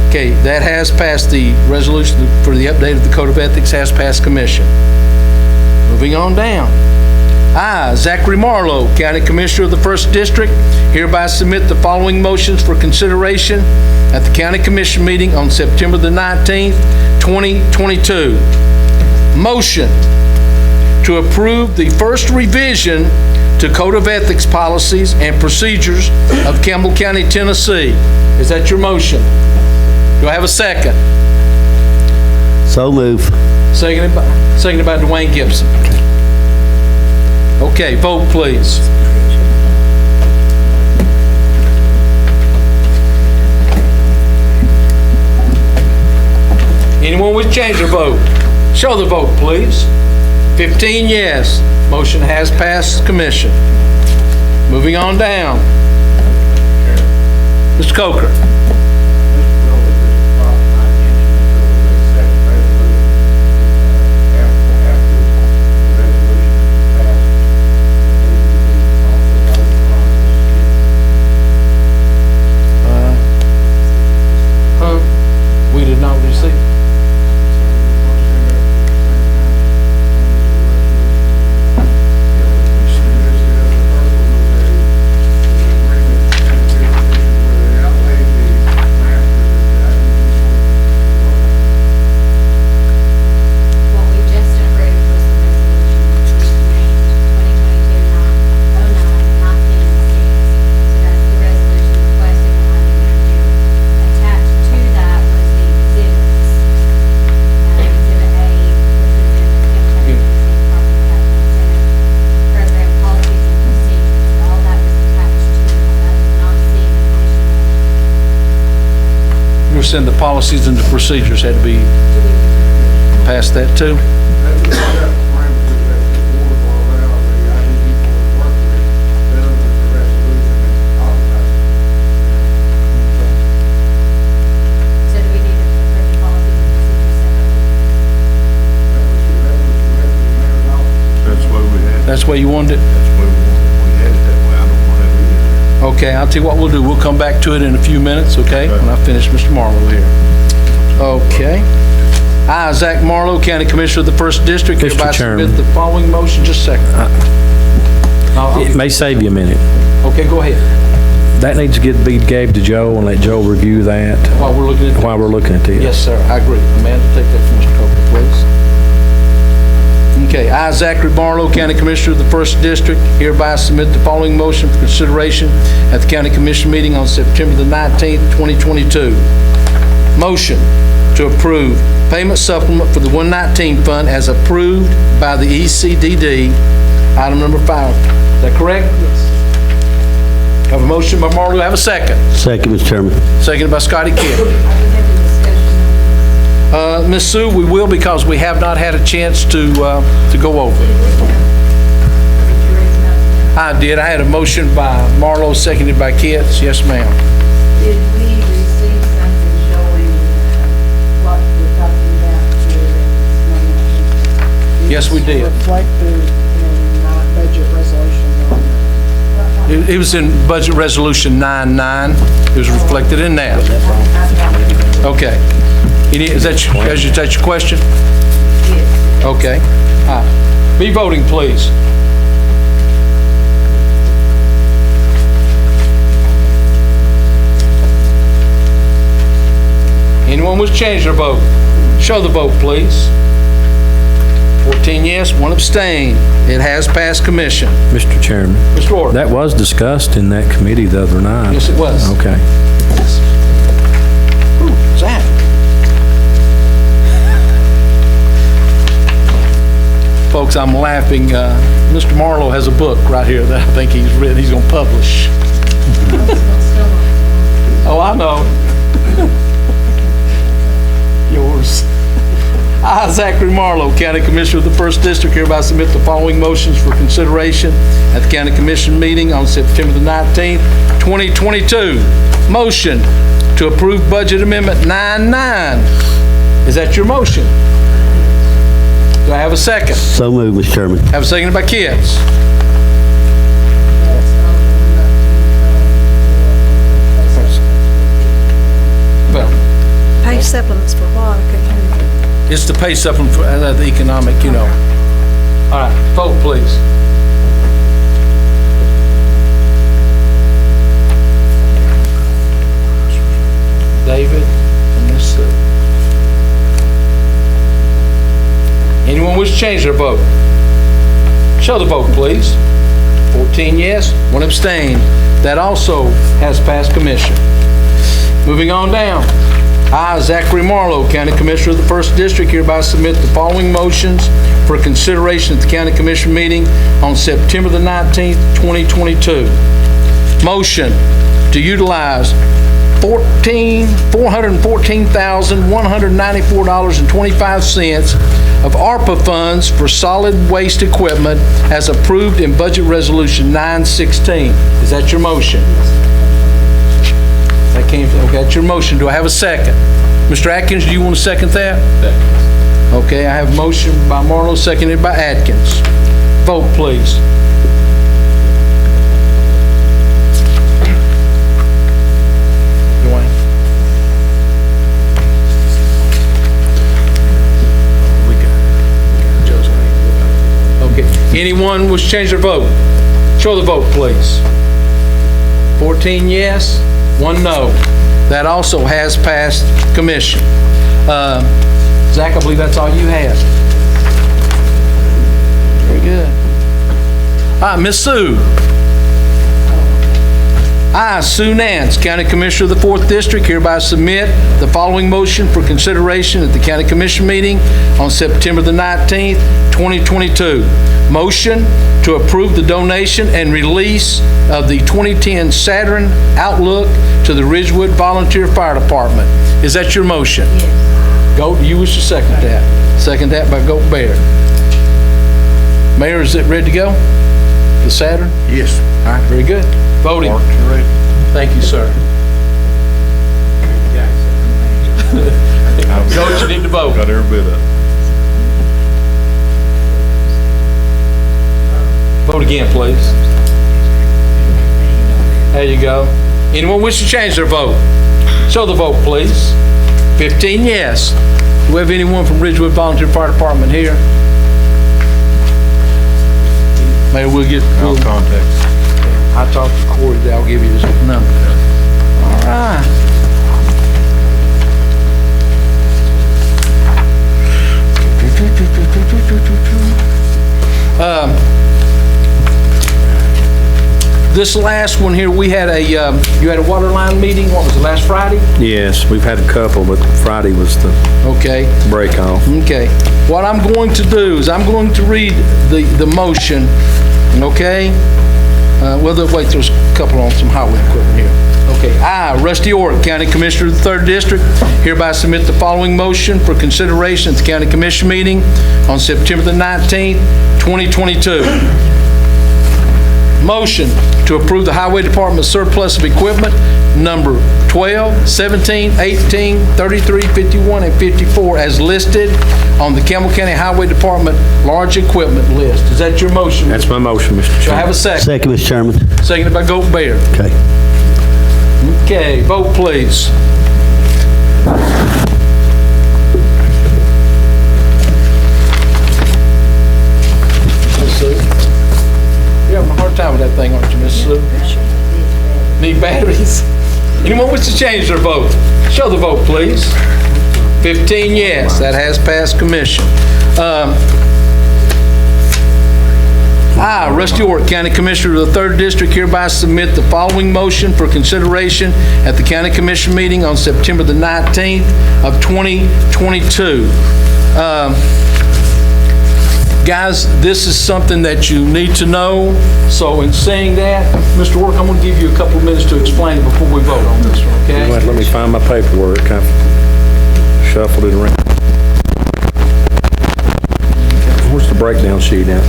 A: Okay, that has passed. The resolution for the update of the Code of Ethics has passed commission. Moving on down. I, Zachary Marlowe, County Commissioner of the 1st District, hereby submit the following motions for consideration at the County Commission meeting on September the 19th, 2022. Motion to approve the first revision to Code of Ethics policies and procedures of Campbell County, Tennessee. Is that your motion? Do I have a second?
C: So move.
A: Seconded by Dwayne Gibson. Okay, vote please. Anyone wish to change their vote? Show the vote, please. 15 yes. Motion has passed commission. Moving on down. Mr. Coker. We did not receive.
K: What we just approved was the resolution named 2022-09-1906. So that's the resolution requesting the money manager. Attached to that was the exhibits. Exhibit A, which would have been the Campbell County Property Tax Incentive Program policies and procedures. All that was attached to it. I did not see an additional.
A: You were saying the policies and the procedures had to be past that too?
K: So do we need to approve the policies and procedures separately?
D: That's the way we had it.
A: That's the way you wanted it?
D: That's the way we wanted it. We had it that way. I don't want to have it.
A: Okay, I'll tell you what we'll do. We'll come back to it in a few minutes, okay? When I finish Mr. Marlowe here. Okay. I, Zach Marlowe, County Commissioner of the 1st District,
E: Mr.
A: hereby
E: Chairman.
A: submit the following motion. Just a second.
E: It may save you a minute.
A: Okay, go ahead.
E: That needs to gave to Joe and let Joe review that
A: While we're looking at
E: while we're looking at this.
A: Yes, sir, I agree. Amanda, take that from Mr. Coker, please. Okay, I, Zachary Marlowe, County Commissioner of the 1st District, hereby submit the following motion for consideration at the County Commission meeting on September the 19th, 2022. Motion to approve payment supplement for the 119 fund as approved by the ECDD, item number 5. Is that correct? Yes. Have a motion by Marlowe, have a second.
C: Second, Mr. Chairman.
A: Seconded by Scotty Kidd.
K: Are we having discussion on this?
A: Ms. Sue, we will because we have not had a chance to go over it. I did. I had a motion by Marlowe, seconded by Kitts. Yes, ma'am.
L: Did we receive something showing what we're talking about here?
A: Yes, we did.
F: Reflected in budget resolution on
A: It was in Budget Resolution 99. It was reflected in that. Okay. Is that your question?
L: Yes.
A: Okay. All right. Be voting, please. Anyone wish to change their vote? Show the vote, please. 14 yes, 1 abstain. It has passed commission.
E: Mr. Chairman,
A: Mr. Orr.
E: that was discussed in that committee the other night.
A: Yes, it was.
E: Okay.
A: Ooh, Zach. Folks, I'm laughing. Mr. Marlowe has a book right here that I think he's written. He's going to publish. Oh, I know. Yours. I, Zachary Marlowe, County Commissioner of the 1st District, hereby submit the following motions for consideration at the County Commission meeting on September the 19th, 2022. Motion to approve Budget Amendment 99. Is that your motion? Do I have a second?
C: So moved, Mr. Chairman.
A: Have a second by Kitts.
B: supplements for what? I couldn't hear you.
A: It's the pay supplement for the economic, All right, vote, please. David and Ms. Sue. Anyone wish to change their vote? Show the vote, please. 14 yes, 1 abstain. That also has passed commission. Moving on down. I, Zachary Marlowe, County Commissioner of the 1st District, hereby submit the following motions for consideration at the County Commission meeting on September the 19th, 2022. Motion to utilize $414,194.25 of ARPA funds for solid waste equipment as approved in Budget Resolution 916. Is that your motion? That came from, okay, that's your motion. Do I have a second? Mr. Atkins, do you want to second that? Second. Okay, I have a motion by Marlowe, seconded by Atkins. Vote, please. Dwayne? We got it. Joe's got it. Okay, anyone wish to change their vote? Show the vote, please. 14 yes, 1 no. That also has passed commission. Zach, I believe that's all you have. Very good. All right, Miss Sue. I, Sue Nance, County Commissioner of the 4th District, hereby submit the following motion for consideration at the County Commission meeting on September the 19th, 2022. Motion to approve the donation and release of the 2010 Saturn Outlook to the Ridgewood Volunteer Fire Department. Is that your motion?
L: Yes.
A: Goat, you wish to second that? Second that by Goat Bear. Mayor, is it ready to go? The Saturn?
D: Yes.
A: All right, very good. Voting.
D: Mark, you ready?
A: Thank you, sir. Coach, you need to vote.
D: Got every bit of it.
A: Vote again, please. There you go. Anyone wish to change their vote? Show the vote, please. 15 yes. Do we have anyone from Ridgewood Volunteer Fire Department here? Maybe we'll get...
D: I'll contact.
A: I talked to Corey, I'll give you his number. All right. This last one here, we had you had a water line meeting, what was it, last Friday?
E: Yes, we've had a couple, but Friday was the
A: Okay.
E: break off.
A: Okay. What I'm going to do is I'm going to read the motion, okay? Wait, there's a couple on some highway equipment here. Okay. I, Rusty Orr, County Commissioner of the 3rd District, hereby submit the following motion for consideration at the County Commission meeting on September the 19th, 2022. Motion to approve the Highway Department surplus of equipment number 12, 17, 18, 33, 51, and 54 as listed on the Campbell County Highway Department large equipment list. Is that your motion?
E: That's my motion, Mr. Chairman.
A: Do I have a second?
C: Second, Mr. Chairman.
A: Seconded by Goat Bear.
C: Okay.
A: Okay, vote please. Miss Sue? You're having a hard time with that thing, aren't you, Miss Sue? Need batteries? Anyone wish to change their vote? Show the vote, please. 15 yes, that has passed commission. I, Rusty Orr, County Commissioner of the 3rd District, hereby submit the following motion for consideration at the County Commission meeting on September the 19th of 2022. Guys, this is something that you need to know, so in saying that, Mr. Work, I'm going to give you a couple of minutes to explain it before we vote on this one, okay?
E: Let me find my paperwork. I shuffled it around. Where's the breakdown sheet at?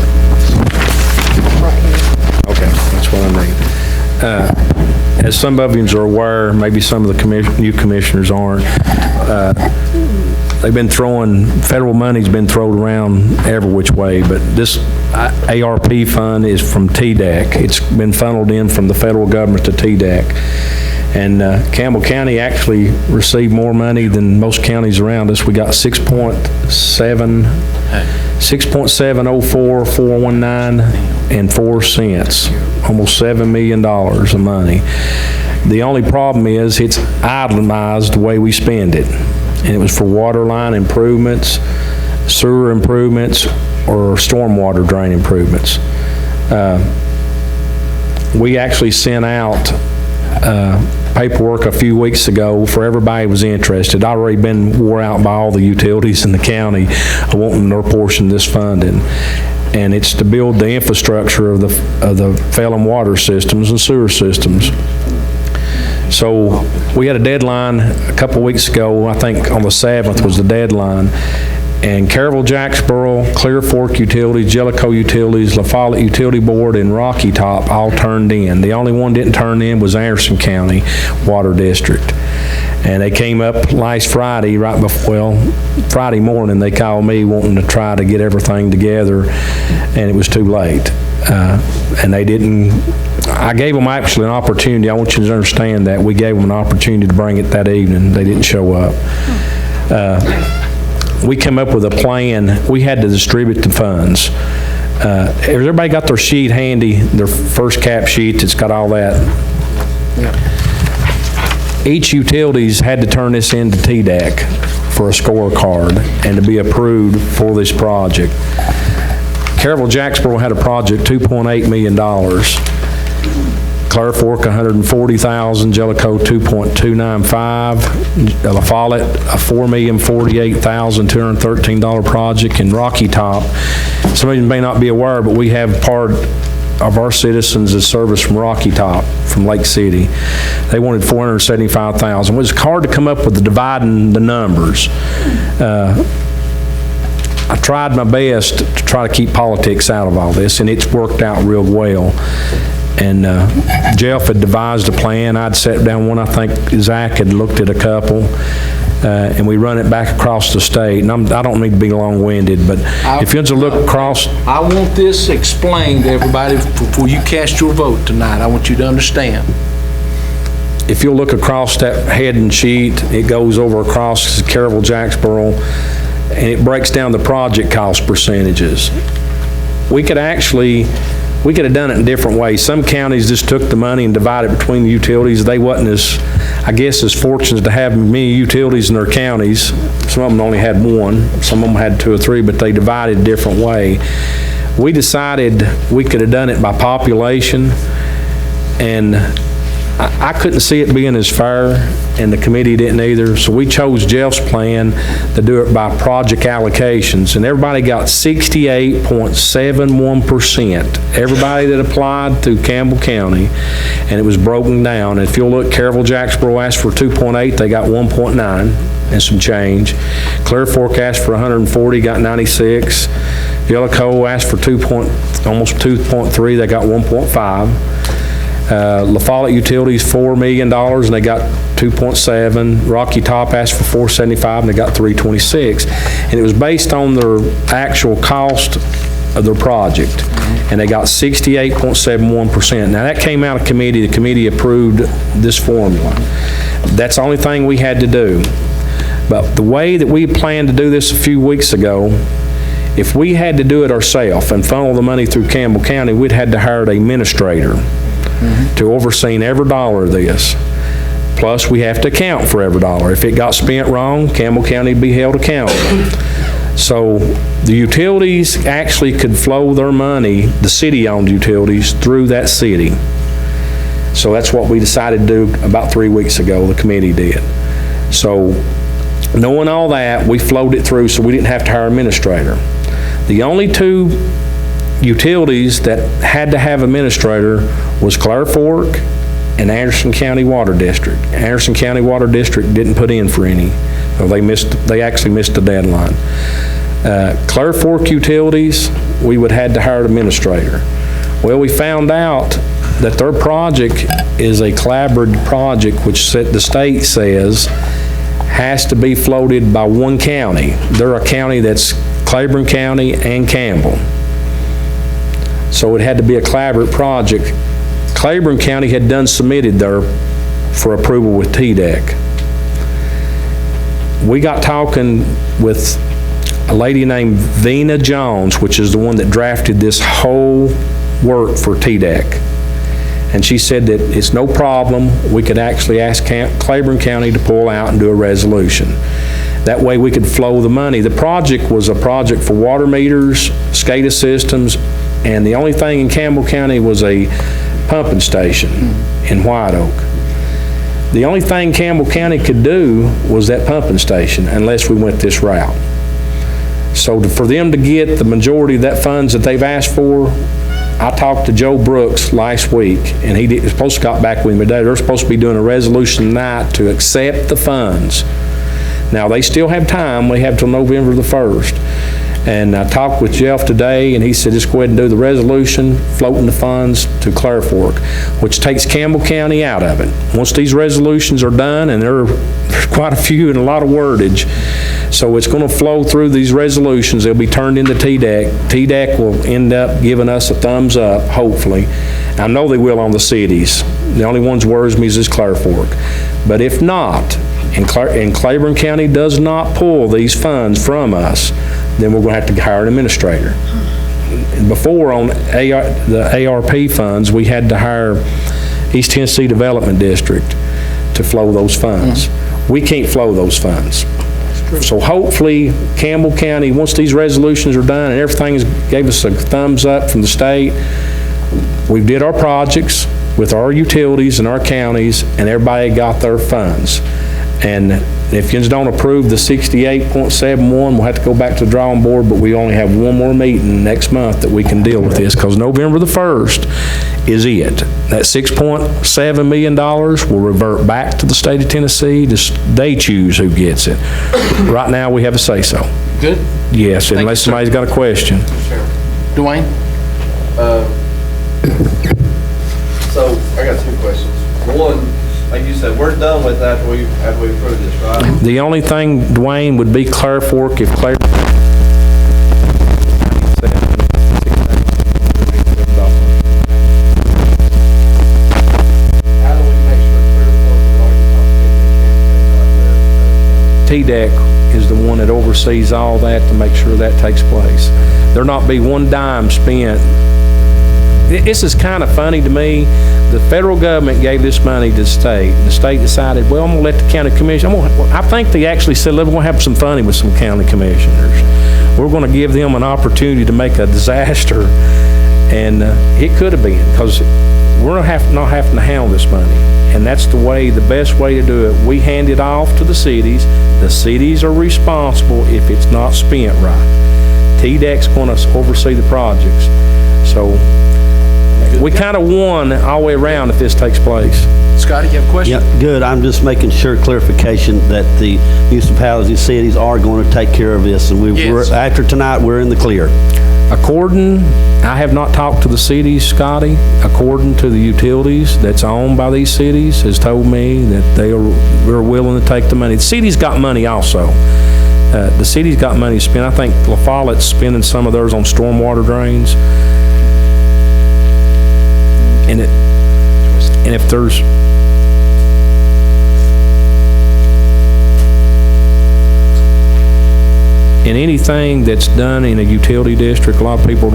E: Okay, that's what I need. As some of you are aware, maybe some of the new commissioners aren't, they've been federal money's been thrown around every which way, but this ARP fund is from TDAC. It's been funneled in from the federal government to TDAC. And Campbell County actually received more money than most counties around us. We got 6.704419 and 4 cents, almost $7 million of money. The only problem is it's itemized the way we spend it. And it was for water line improvements, sewer improvements, or stormwater drain improvements. We actually sent out paperwork a few weeks ago for everybody who was interested. I'd already been wore out by all the utilities in the county wanting their portion of this funding. And it's to build the infrastructure of the failing water systems and sewer systems. So we had a deadline a couple weeks ago, I think on the 7th was the deadline, and Caryville, Jacksboro, Clear Fork Utilities, Jellicoe Utilities, La Follette Utility Board, and Rocky Top all turned in. The only one didn't turn in was Anderson County Water District. And they came up last Friday, right before, well, Friday morning, they called me wanting to try to get everything together, and it was too late. And they didn't, I gave them actually an opportunity. I want you to understand that. We gave them an opportunity to bring it that evening. They didn't show up. We came up with a plan. We had to distribute the funds. Everybody got their sheet handy, their first cap sheet that's got all that. Each utilities had to turn this into TDEC for a scorecard and to be approved for this project. Caryville, Jacksboro had a project, $2.8 million. Clear Fork, $140,000, Jellicoe, $2.295, La Follette, a $4,048,213 project, and Rocky Top. Some of you may not be aware, but we have part of our citizens as service from Rocky Top, from Lake City. They wanted $475,000. It was hard to come up with dividing the numbers. I tried my best to try to keep politics out of all this, and it's worked out real well. And Jeff had devised a plan. I'd sat down one, I think Zach had looked at a couple, and we run it back across the state. And I don't need to be long-winded, but if you want to look across...
A: I want this explained to everybody before you cast your vote tonight. I want you to understand.
E: If you'll look across that heading sheet, it goes over across Caryville, Jacksboro, and it breaks down the project cost percentages. We could have done it in different ways. Some counties just took the money and divided it between the utilities. They wasn't as, I guess, as fortunate to have many utilities in their counties. Some of them only had one, some of them had 2 or 3, but they divided a different way. We decided we could have done it by population, and I couldn't see it being as fair, and the committee didn't either, so we chose Jeff's plan to do it by project allocations, and everybody got 68.71%. Everybody that applied through Campbell County, and it was broken down. If you'll look, Caryville, Jacksboro asked for 2.8, they got 1.9 and some change. Clear Fork asked for 140, got 96. Jellicoe asked for almost 2.3, they got 1.5. La Follette Utilities, $4 million, and they got 2.7. Rocky Top asked for 475, and they got 326. And it was based on their actual cost of their project, and they got 68.71%. Now, that came out of committee. The committee approved this formula. That's the only thing we had to do. But the way that we planned to do this a few weeks ago, if we had to do it ourselves and funnel the money through Campbell County, we'd had to hire an administrator to oversee every dollar of this. Plus, we have to account for every dollar. If it got spent wrong, Campbell County would be held accountable. So the utilities actually could flow their money, the city-owned utilities, through that city. So that's what we decided to do about 3 weeks ago, the committee did. So knowing all that, we flowed it through so we didn't have to hire an administrator. The only 2 utilities that had to have administrator was Clear Fork and Anderson County Water District. Anderson County Water District didn't put in for any. So they actually missed the deadline. Clear Fork Utilities, we would have had to hire an administrator. Well, we found out that their project is a collaborative project, which the state says has to be floated by one county. They're a county that's Claiborne County and Campbell. So it had to be a collaborative project. Claiborne County had submitted their for approval with TDEC. We got talking with a lady named Vina Jones, which is the one that drafted this whole work for TDEC. And she said that it's no problem, we could actually ask Claiborne County to pull out and do a resolution. That way we could flow the money. The project was a project for water meters, SCADA systems, and the only thing in Campbell County was a pumping station in White Oak. The only thing Campbell County could do was that pumping station unless we went this route. So for them to get the majority of that funds that they've asked for, I talked to Joe Brooks last week, and he was supposed to got back with me today. They're supposed to be doing a resolution tonight to accept the funds. Now, they still have time. We have till November the 1st. And I talked with Jeff today, and he said, just go ahead and do the resolution, floating the funds to Clear Fork, which takes Campbell County out of it. Once these resolutions are done, and there's quite a few and a lot of wordage, so it's going to flow through these resolutions. They'll be turned into TDEC. TDEC will end up giving us a thumbs up, hopefully. I know they will on the cities. The only ones worries me is Clear Fork. But if not, and Claiborne County does not pull these funds from us, then we're going to have to hire an administrator. Before, on the ARP funds, we had to hire East Tennessee Development District to flow those funds. We can't flow those funds. So hopefully, Campbell County, once these resolutions are done and everything gave us a thumbs up from the state, we did our projects with our utilities and our counties, and everybody got their funds. And if you don't approve the 68.71, we'll have to go back to the drawing board, but we only have one more meeting next month that we can deal with this, because November the 1st is it. That $6.7 million will revert back to the state of Tennessee. They choose who gets it. Right now, we have a say-so.
A: Good?
E: Yes, unless somebody's got a question.
A: Dwayne?
H: So, I got two questions. One, like you said, we're done with after we approve this, right?
E: The only thing, Dwayne, would be Clear Fork if Clear.
H: How do we make sure Clear Fork is already not spending
E: TDEC is the one that oversees all that to make sure that takes place. There not be one dime spent. This is kind of funny to me. The federal government gave this money to the state, and the state decided, well, I'm going to let the county commission, I think they actually said, we're going to have some fun with some county commissioners. We're going to give them an opportunity to make a disaster, and it could have been, because we're not having to handle this money. And that's the best way to do it. We hand it off to the cities. The cities are responsible if it's not spent right. TDEC's going to oversee the projects. So we kind of won all the way around if this takes place.
A: Scotty, you have a question?
C: Yeah, good. I'm just making sure clarification that the municipalities and cities are going to take care of this, and
A: Yes.
C: after tonight, we're in the clear.
E: I have not talked to the cities, Scotty. According to the utilities that's owned by these cities, has told me that they're willing to take the money. The city's got money also. The city's got money to spend. I think La Follette's spending some of theirs on stormwater drains. And if there's in anything that's done in a utility district, a lot of people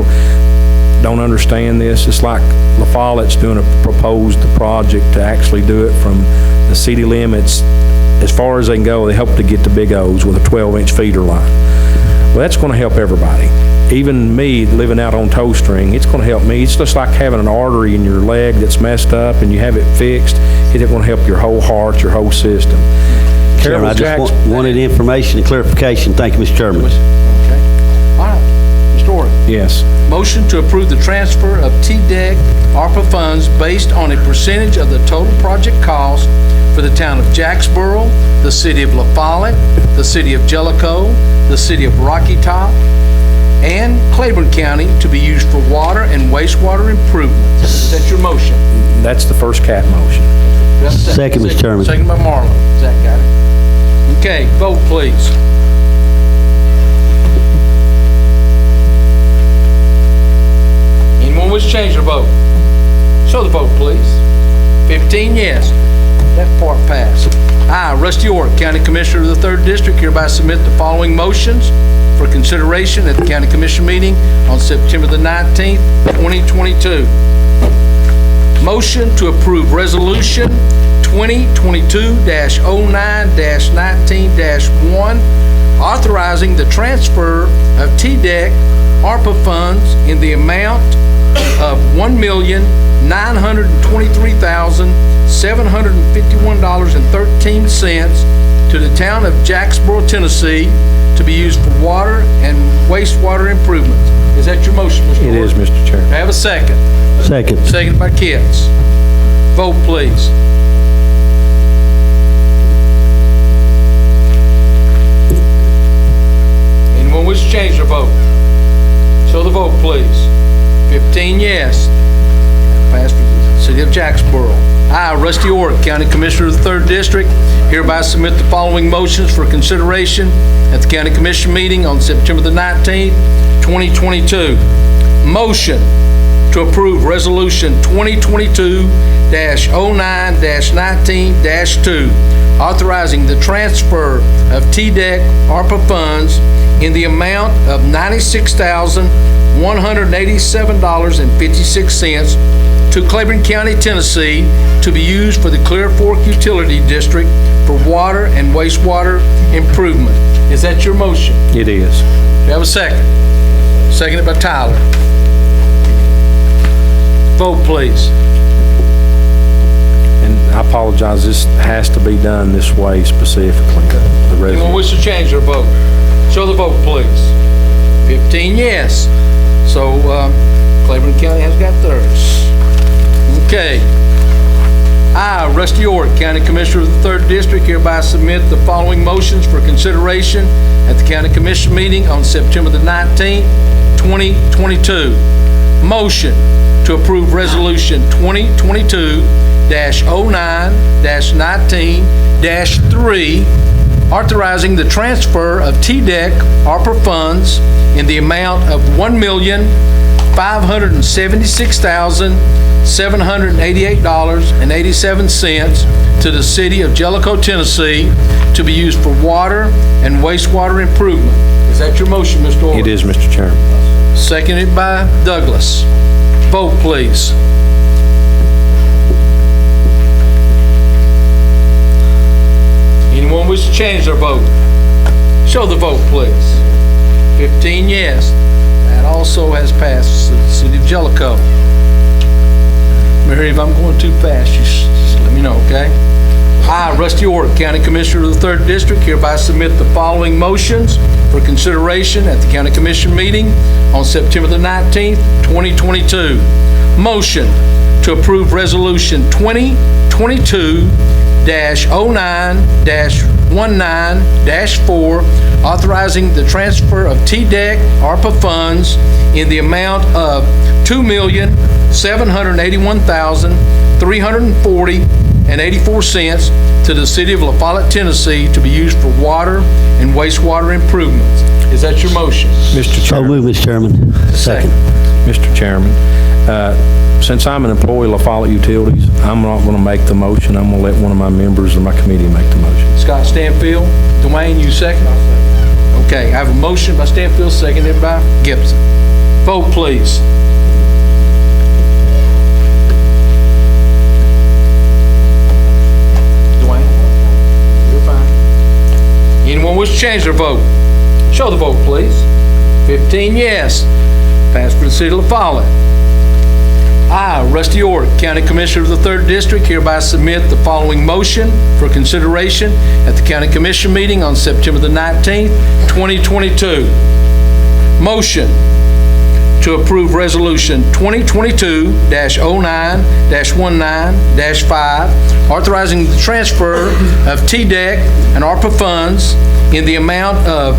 E: don't understand this. It's like La Follette's doing a proposed project to actually do it from the city limits as far as they can go. They hope to get to Big O's with a 12-inch feeder line. Well, that's going to help everybody. Even me living out on tow string, it's going to help me. It's just like having an artery in your leg that's messed up and you have it fixed. It's going to help your whole heart, your whole system.
C: Chairman, I just wanted information and clarification. Thank you, Mr. Chairman.
A: Okay. All right. Mr. Orr.
E: Yes.
A: Motion to approve the transfer of TDEC ARPA funds based on a percentage of the total project cost for the town of Jacksboro, the city of La Follette, the city of Jellicoe, the city of Rocky Top, and Claiborne County to be used for water and wastewater improvements. Is that your motion?
E: That's the first cat motion.
C: Second, Mr. Chairman.
A: Second by Marlon. Zach got it. Okay, vote please. Anyone wish to change their vote? Show the vote, please. 15 yes. That part passed. I, Rusty Orr, County Commissioner of the 3rd District, hereby submit the following motions for consideration at the County Commission meeting on September the 19th, 2022. Motion to approve Resolution 2022-09-19-1, authorizing the transfer of TDEC ARPA funds in the amount of $1,923,751.13 to the town of Jacksboro, Tennessee, to be used for water and wastewater improvements. Is that your motion, Mr.
E: It
A: Orr?
E: is, Mr. Chairman.
A: Do I have a second?
C: Second.
A: Seconded by Kitts. Vote, please. Anyone wish to change their vote? Show the vote, please. 15 yes. Passed for the City of Jacksboro. I, Rusty Orr, County Commissioner of the 3rd District, hereby submit the following motions for consideration at the County Commission meeting on September the 19th, 2022. Motion to approve Resolution 2022-09-19-2, authorizing the transfer of TDEC ARPA funds in the amount of $96,187.56 to Claiborne County, Tennessee, to be used for the Clear Fork Utility District for water and wastewater improvement. Is that your motion?
E: It is.
A: Do you have a second? Seconded by Tyler. Vote, please.
E: And I apologize, this has to be done this way specifically. The
A: Anyone
E: resolution.
A: wish to change their vote? Show the vote, please. 15 yes. So Claiborne County has got theirs. Okay. I, Rusty Orr, County Commissioner of the 3rd District, hereby submit the following motions for consideration at the County Commission meeting on September the 19th, 2022. Motion to approve Resolution 2022-09-19-3, authorizing the transfer of TDEC ARPA funds in the amount of $1,576,788.87 to the City of Jellicoe, Tennessee, to be used for water and wastewater improvement. Is that your motion, Mr. Orr?
E: It is, Mr. Chairman.
A: Seconded by Douglas. Vote, please. Anyone wish to change their vote? Show the vote, please. 15 yes. That also has passed the City of Jellicoe. Mary, if I'm going too fast, you just let me know, okay? I, Rusty Orr, County Commissioner of the 3rd District, hereby submit the following motions for consideration at the County Commission meeting on September the 19th, 2022. Motion to approve Resolution 2022-09-19-4, authorizing the transfer of TDEC ARPA funds in the amount of $2,781,340.84 to the City of La Follette, Tennessee, to be used for water and wastewater improvements. Is that your motion?
E: Mr.
C: So
E: Chairman.
C: moved, Mr. Chairman. Second.
E: Mr. Chairman, since I'm an employee of La Follette Utilities, I'm not going to make the motion. I'm going to let one of my members of my committee make the motion.
A: Scott Stanfield. Dwayne, you second? Okay, I have a motion by Stanfield, seconded by Gibson. Vote, please. Dwayne? You're fine. Anyone wish to change their vote? Show the vote, please. 15 yes. Passed for the City of La Follette. I, Rusty Orr, County Commissioner of the 3rd District, hereby submit the following motion for consideration at the County Commission meeting on September the 19th, 2022. Motion to approve Resolution 2022-09-19-5, authorizing the transfer of TDEC and ARPA funds in the amount of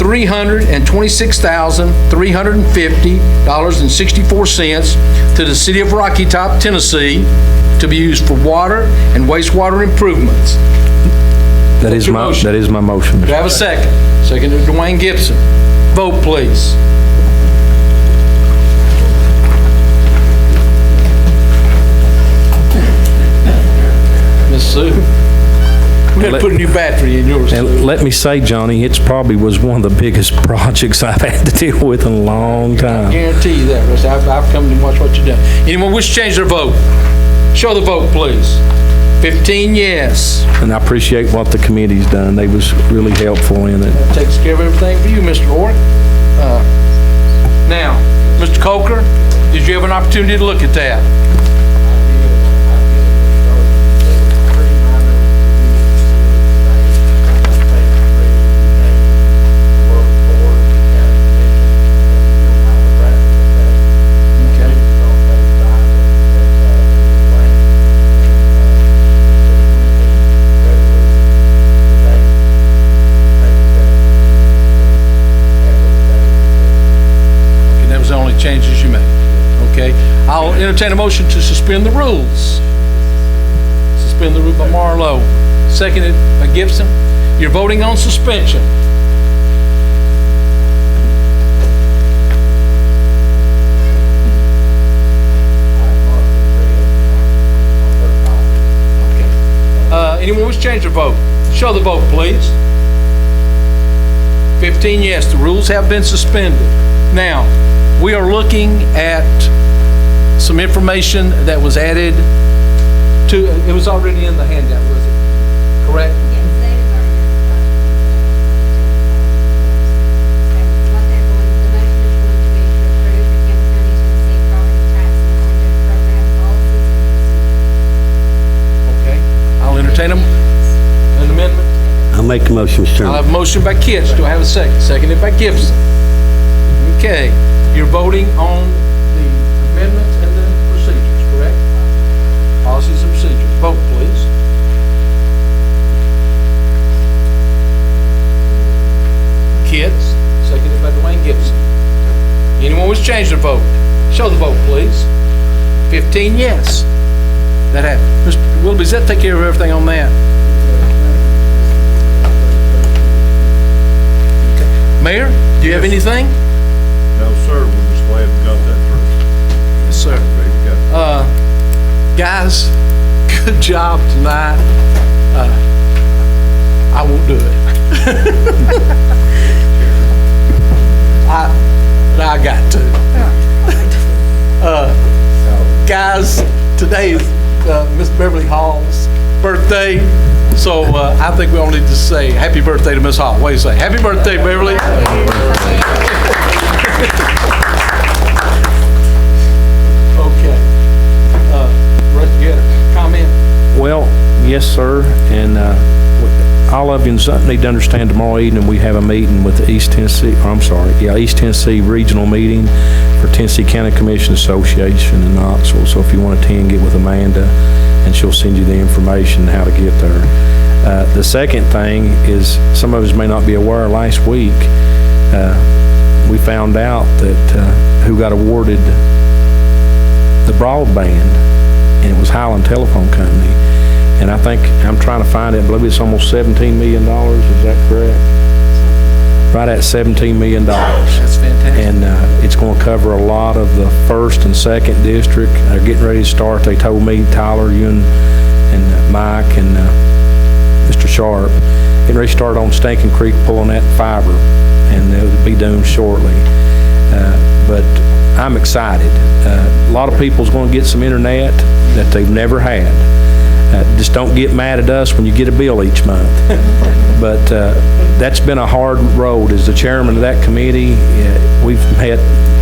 A: $326,350.64 to the City of Rocky Top, Tennessee, to be used for water and wastewater improvements.
E: That is my motion.
A: Do I have a second? Second to Dwayne Gibson. Vote, please. Sue. We had to put a new battery in yours, Sue.
E: And let me say, Johnny, it's probably was one of the biggest projects I've had to deal with in a long
A: I
E: time.
A: guarantee you that, Rusty. I've come to watch what you've done. Anyone wish to change their vote? Show the vote, please. 15 yes.
E: And I appreciate what the committee's done. They was really helpful in it.
A: That takes care of everything for you, Mr. Orr. Now, Mr. Coker, did you have an opportunity to look at that? Changes you made. Okay. I'll entertain a motion to suspend the rules. Suspend the rule by Marlowe. Seconded by Gibson. You're voting on suspension. Okay. Anyone wish to change their vote? Show the vote, please. 15 yes. The rules have been suspended. Now, we are looking at some information that was added to, it was already in the handout, was it? Correct?
K: Yes, that is already in the budget. So what they're going, the motion is going to be to approve the Campbell County, Tennessee property tax incentive program policies and procedures.
A: Okay. I'll entertain an amendment.
C: I'll make the motion, Mr.
A: I'll
C: Chairman.
A: have a motion by Kitts. Do I have a second? Seconded by Gibson. Okay. You're voting on the amendments and the procedures, correct? Policies and procedures. Vote, please. Kitts, seconded by Dwayne Gibson. Anyone wish to change their vote? Show the vote, please. 15 yes. That happened. Mr. Willoughby, does that take care of everything on that? Okay. Mayor, do you have anything?
D: No, sir, we're just glad we got that through.
A: Yes, sir.
D: Ready to go.
A: Guys, good job tonight. I won't do it. I got to. Guys, today is Miss Beverly Hall's birthday, so I think we all need to say happy birthday to Miss Hall. What do you say? Happy birthday, Beverly. Okay. Russ, you had a comment?
E: Well, yes, sir, and all of you need to understand tomorrow evening, we have a meeting with the East Tennessee Regional Meeting for Tennessee County Commission Association in Knoxville. So if you want to attend, get with Amanda, and she'll send you the information how to get there. The second thing is, some of us may not be aware, last week, we found out that who got awarded the broadband, and it was Highland Telephone Company. And I think, I'm trying to find it, I believe it's almost $17 million, is that correct? Right at $17 million.
A: That's fantastic.
E: And it's going to cover a lot of the first and second district. They're getting ready to start. They told me, Tyler, you and Mike and Mr. Sharp, getting ready to start on Stinking Creek, pulling that fiber, and it'll be done shortly. But I'm excited. A lot of people's going to get some internet that they've never had. Just don't get mad at us when you get a bill each month. But that's been a hard road. As the chairman of that committee, we've met,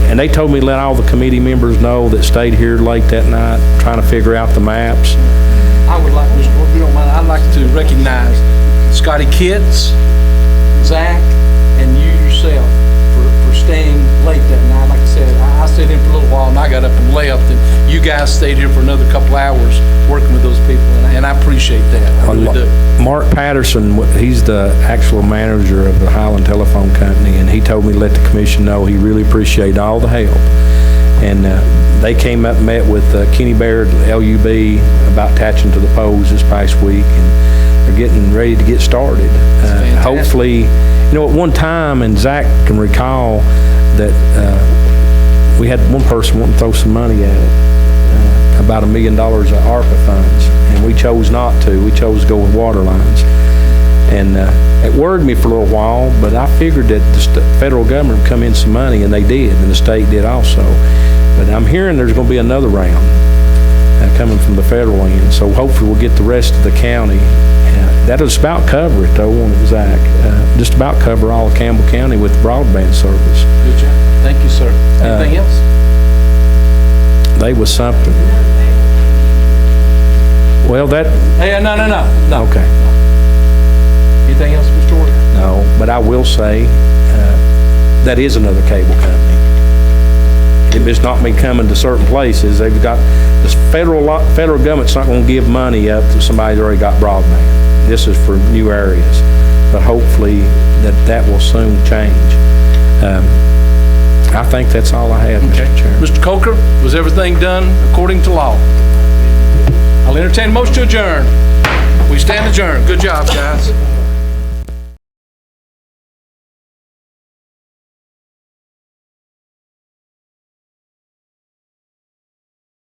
E: and they told me to let all the committee members know that stayed here late that night trying to figure out the maps.
A: I would like, Mr. Moore, if you don't mind, I'd like to recognize Scotty Kitts, Zach, and you yourself for staying late that night. Like I said, I stayed in for a little while, and I got up and left, and you guys stayed here for another couple hours working with those people, and I appreciate that. I really do.
E: Mark Patterson, he's the actual manager of the Highland Telephone Company, and he told me to let the commission know he really appreciated all the help. And they came up and met with Kenny Baird, LUB, about attaching to the poles this past week, and they're getting ready to get started. Hopefully, you know, at one time, and Zach can recall, that we had one person wanting to throw some money at it. about $1 million of ARPA funds, and we chose not to. We chose to go with water lines. And it worried me for a little while, but I figured that the federal government would come in some money, and they did, and the state did also. But I'm hearing there's going to be another round coming from the federal end, so hopefully we'll get the rest of the county. That'll just about cover it, though, won't it, Zach? Just about cover all of Campbell County with broadband service.
A: Good job. Thank you, sir. Anything else?
E: They was something. Well, that,
A: Hey, no.
E: okay.
A: Anything else, Mr. Order?
E: No, but I will say, that is another cable company. If it's not been coming to certain places, they've got, the federal government's not gonna give money up to somebody that already got broadband. This is for new areas, but hopefully that will soon change. I think that's all I have, Mr. Chairman.
A: Mr. Coker, was everything done according to law? I'll entertain a motion to adjourn. We stand adjourned. Good job, guys.